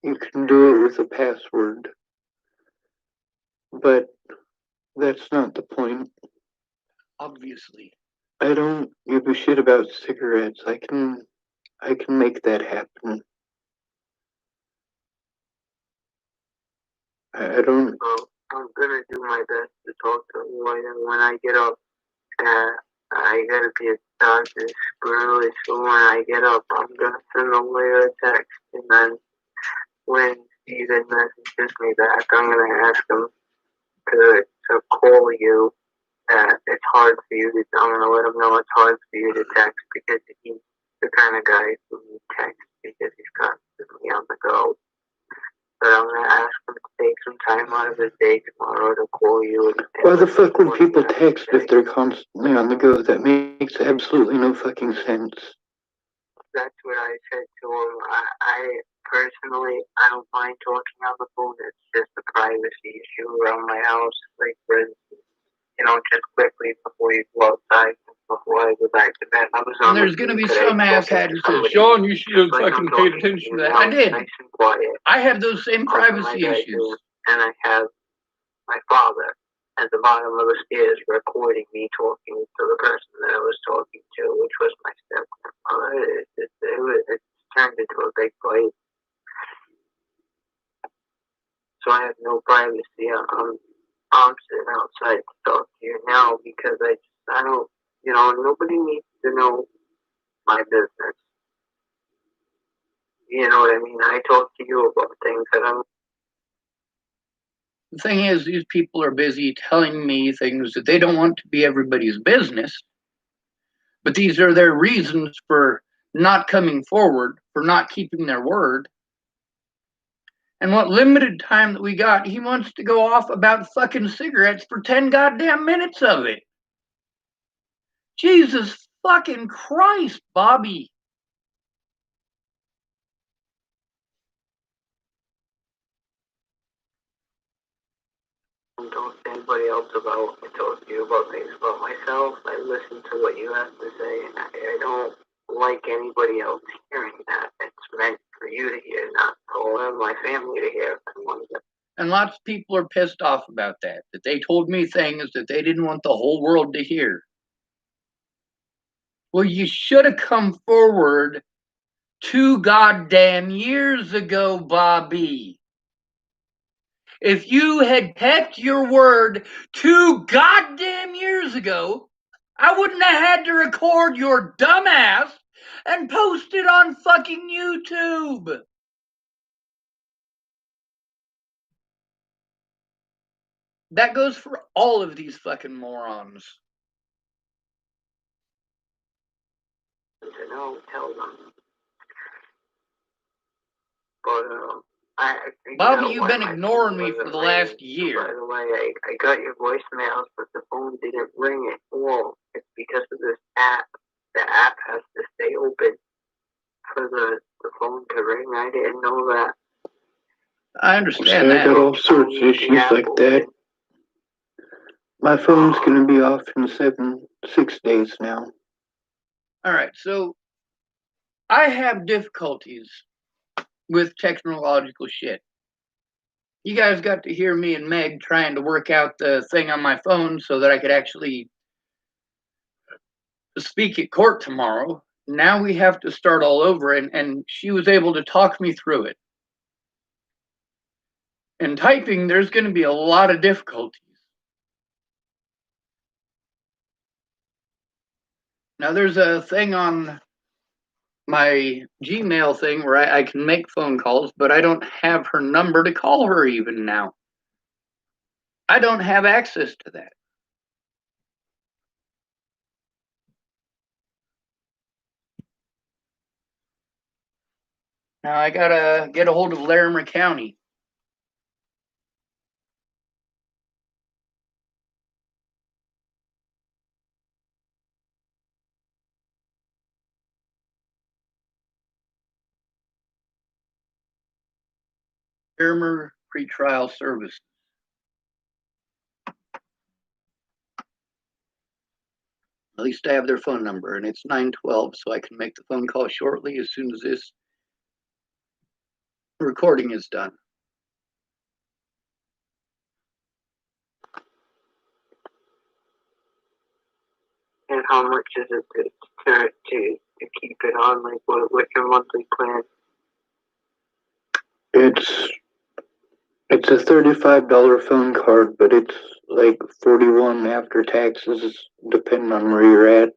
Speaker 3: you can do it with a password. But that's not the point.
Speaker 1: Obviously.
Speaker 3: I don't give a shit about cigarettes. I can make that happen. I don't.
Speaker 5: Well, I'm gonna do my best to talk to him when I get up. I gotta be at the doctor's early, so when I get up, I'm gonna send him later a text, and then when Steven messages me back, I'm gonna ask him to call you. It's hard for you to. I'm gonna let him know it's hard for you to text because he's the kind of guy who texts because he's constantly on the go. But I'm gonna ask him to take some time out of his day tomorrow to call you.
Speaker 3: Why the fuck would people text if they're constantly on the go? That makes absolutely no fucking sense.
Speaker 5: That's what I said to him. I personally, I don't mind talking on the phone. It's just a privacy issue around my house. Like, for instance, just quickly before you go outside, before I go back to bed.
Speaker 1: And there's going to be some asshat who says, Sean, you should have fucking paid attention to that. I did.
Speaker 5: Nice and quiet.
Speaker 1: I have those same privacy issues.
Speaker 5: And I have my father at the bottom of the stairs recording me talking to the person that I was talking to, which was my stepgrandmother. It turned into a big fight. So I have no privacy. I'm sitting outside to talk to you now because I don't, nobody needs to know my business. You know what I mean? I talk to you about things that I'm.
Speaker 1: The thing is, these people are busy telling me things that they don't want to be everybody's business. But these are their reasons for not coming forward, for not keeping their word. And what limited time that we got, he wants to go off about fucking cigarettes for 10 goddamn minutes of it. Jesus fucking Christ, Bobby.
Speaker 5: I don't to anybody else about. I talk to you about things about myself. I listen to what you have to say, and I don't like anybody else hearing that. It's meant for you to hear, not for my family to hear. If I want to
Speaker 1: And lots of people are pissed off about that they told me things that they didn't want the whole world to hear. Well, you should have come forward 2 goddamn years ago, Bobby. If you had kept your word 2 goddamn years ago, I wouldn't have had to record your dumb ass and post it on fucking YouTube. That goes for all of these fucking morons.
Speaker 5: No, tell them. But I figured
Speaker 1: Bobby,
Speaker 5: out
Speaker 1: you've
Speaker 5: why
Speaker 1: been
Speaker 5: my
Speaker 1: ignoring
Speaker 5: phone
Speaker 1: me for
Speaker 5: wasn't
Speaker 1: the
Speaker 5: ringing.
Speaker 1: last
Speaker 5: By
Speaker 1: year.
Speaker 5: the way, I got your voicemails, but the phone didn't ring it. Well, it's because of this app. The app has to stay open for the phone to ring. I didn't know that.
Speaker 1: I understand
Speaker 3: I got
Speaker 1: that.
Speaker 3: all sorts of issues like that. My phone's gonna be off in 6 days now.
Speaker 1: All right, so I have difficulties with technological shit. You guys got to hear me and Meg trying to work out the thing on my phone so that I could actually speak at court tomorrow. Now we have to start all over, and she was able to talk me through it. In typing, there's going to be a lot of difficulties. Now, there's a thing on my Gmail thing where I can make phone calls, but I don't have her number to call her even now. I don't have access to that. Now I gotta get a hold of Larimer County. Larimer Pretrial Services. At least I have their phone number, and it's 912, so I can make the phone call shortly as soon as this recording is done.
Speaker 5: And how much is it to keep it on? Like, what's your monthly plan?
Speaker 3: It's a $35 phone card, but it's like 41 after taxes, depending on where you're at.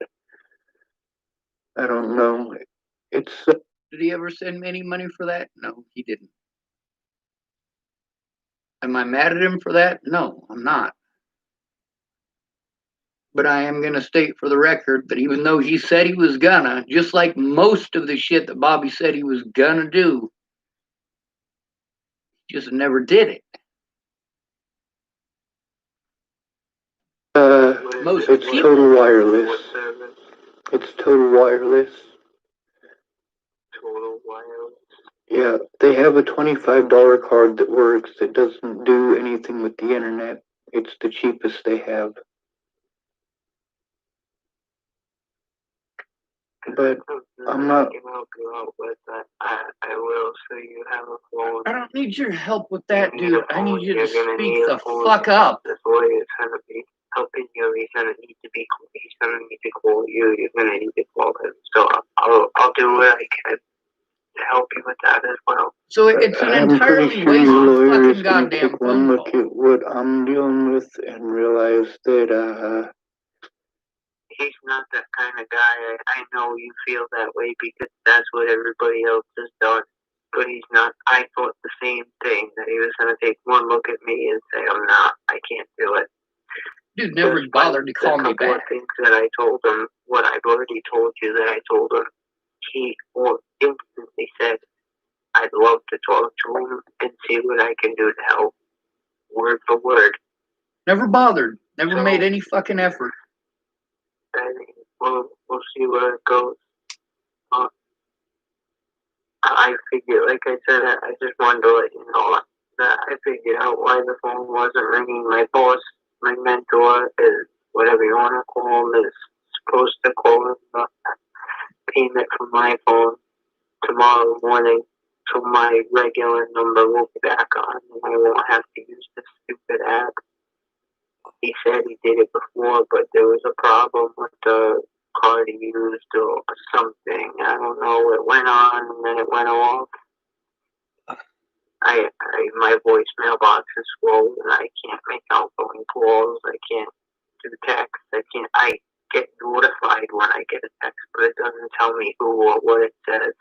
Speaker 3: I don't know. It's
Speaker 1: Did he ever send me any money for that? No, he didn't. Am I mad at him for that? No, I'm not. But I am going to state for the record that even though he said he was gonna, just like most of the shit that Bobby said he was gonna do, he just never did it. Most
Speaker 3: it's
Speaker 1: people.
Speaker 3: total wireless.
Speaker 5: What service?
Speaker 3: It's total wireless.
Speaker 5: Total wireless.
Speaker 3: Yeah, they have a $25 card that works that doesn't do anything with the internet. It's the cheapest they have. But I'm not.
Speaker 5: I can help you out with that. I will, so you have a phone.
Speaker 1: I don't need your help with that,
Speaker 5: You need
Speaker 1: dude.
Speaker 5: a
Speaker 1: I need
Speaker 5: phone.
Speaker 1: you to
Speaker 5: You're gonna
Speaker 1: speak
Speaker 5: need a
Speaker 1: the
Speaker 5: phone.
Speaker 1: fuck up.
Speaker 5: This lawyer is gonna be helping you. He's gonna need to call you. You're gonna need to call him. So I'll do what I can to help you with that as well.
Speaker 1: So it's an
Speaker 3: I'm
Speaker 1: entirely
Speaker 3: pretty sure your
Speaker 1: wasted
Speaker 3: lawyer is
Speaker 1: fucking
Speaker 3: gonna
Speaker 1: goddamn
Speaker 3: take one
Speaker 1: phone
Speaker 3: look
Speaker 1: call.
Speaker 3: at what I'm dealing with and realize that
Speaker 5: He's not that kind of guy. I know you feel that way because that's what everybody else has done. But he's not. I thought the same thing, that he was going to take one look at me and say, I'm not, I can't do it.
Speaker 1: Dude never bothered to call me
Speaker 5: A couple of
Speaker 1: back.
Speaker 5: things that I told him, what I've already told you that I told him, he instantly said, I'd love to talk to him and see what I can do to help. Word for word.
Speaker 1: Never bothered. Never
Speaker 5: So-
Speaker 1: made any fucking effort.
Speaker 5: And we'll see where it goes. I figured, like I said, I just wanted to let you know that I figured out why the phone wasn't ringing. My boss, my mentor, is whatever you want to call him, is supposed to call him the payment from my phone tomorrow morning so my regular number will be back on, and I won't have to use this stupid app. He said he did it before, but there was a problem with the card he used or something. I don't know. It went on and then it went off. My voicemail box is full and I can't make outgoing calls. I can't do text. I get notified when I get a text, but it doesn't tell me who or what it says.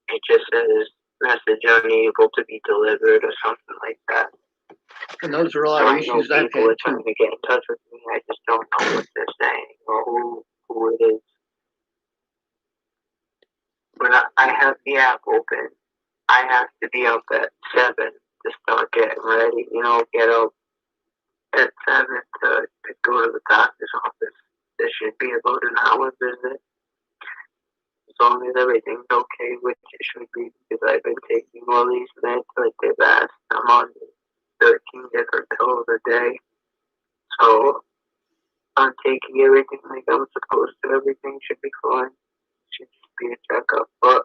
Speaker 5: It just says message unable to be delivered or something like that.
Speaker 1: And those are a lot
Speaker 5: So
Speaker 1: of
Speaker 5: I know
Speaker 1: issues I've
Speaker 5: people
Speaker 1: had
Speaker 5: are trying
Speaker 1: too.
Speaker 5: to get in touch with me. I just don't know what they're saying or who it is. But I have the app open. I have to be up at 7 to start getting ready. Get up at 7 to go to the doctor's office. There should be about an hour visit. As long as everything's okay, which it should be, because I've been taking all these meds like they've asked. I'm on 13 different pills a day. So I'm taking everything like I'm supposed to. Everything should be fine. Should just be a checkup. But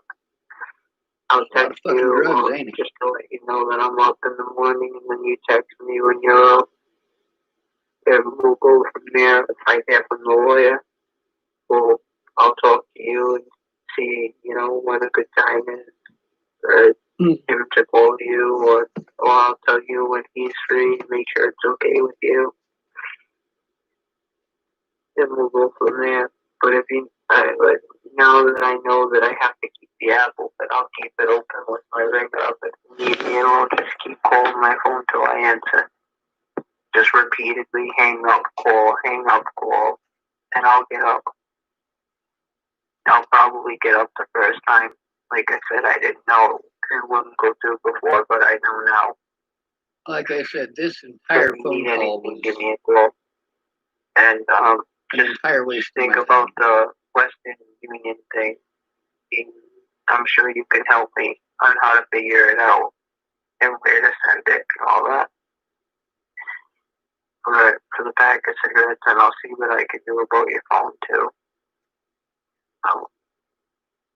Speaker 5: I'll
Speaker 1: It's a lot of
Speaker 5: text
Speaker 1: fucking
Speaker 5: you
Speaker 1: drugs, ain't it?
Speaker 5: just to let you know that I'm up in the morning, and then you text me when you're up. And we'll go from there. If I hear from the lawyer, I'll talk to you and see, when a good time is for him to call you, or I'll tell you when he's free, make sure it's okay with you. And we'll go from there. But but now that I know that I have to keep the app open, I'll keep it open with my ringer up if you need me, and I'll just keep calling my phone till I answer. Just repeatedly hang up, call, and I'll get up. I'll probably get up the first time. Like I said, I didn't know it wouldn't go through before, but I know now.
Speaker 1: Like I said, this entire
Speaker 5: If you
Speaker 1: phone
Speaker 5: need
Speaker 1: call
Speaker 5: anything,
Speaker 1: was
Speaker 5: give me a call. And
Speaker 1: an entire waste of
Speaker 5: think
Speaker 1: my
Speaker 5: about
Speaker 1: time.
Speaker 5: the Western Union thing. I'm sure you can help me on how to figure it out and where to send it and all that. For the pack of cigarettes, and I'll see what I can do about your phone too.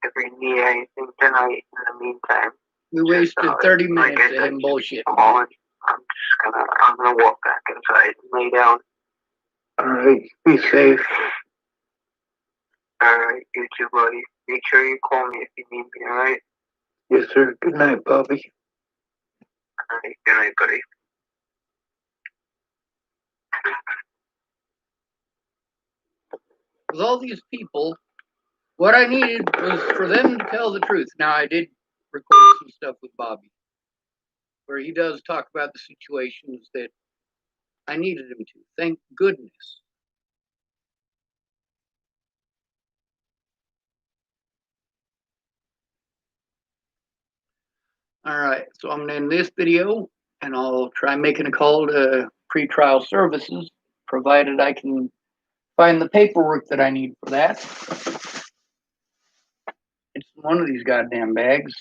Speaker 5: If you need anything tonight, in the meantime,
Speaker 1: We wasted 30
Speaker 5: like
Speaker 1: minutes
Speaker 5: I
Speaker 1: of
Speaker 5: said,
Speaker 1: him bullshit.
Speaker 5: calling. I'm gonna walk back inside and lay down.
Speaker 3: Alright, be safe.
Speaker 5: Alright, you too, buddy. Make sure you call me if you need me, alright?
Speaker 3: Yes, sir. Good night, Bobby.
Speaker 5: Alright, good night, buddy.
Speaker 1: With all these people, what I needed was for them to tell the truth. Now, I did record some stuff with Bobby where he does talk about the situations that I needed him to. Thank goodness. All right, so I'm going to end this video, and I'll try making a call to pretrial services, provided I can find the paperwork that I need for that. It's one of these goddamn bags.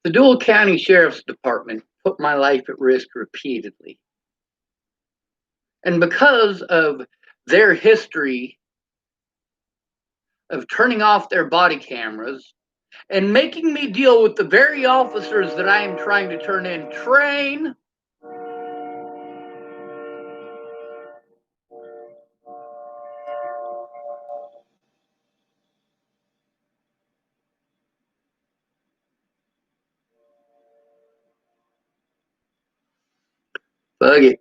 Speaker 1: The Dual County Sheriff's Department put my life at risk repeatedly. And because of their history of turning off their body cameras and making me deal with the very officers that I am trying to turn in, train, fuck it.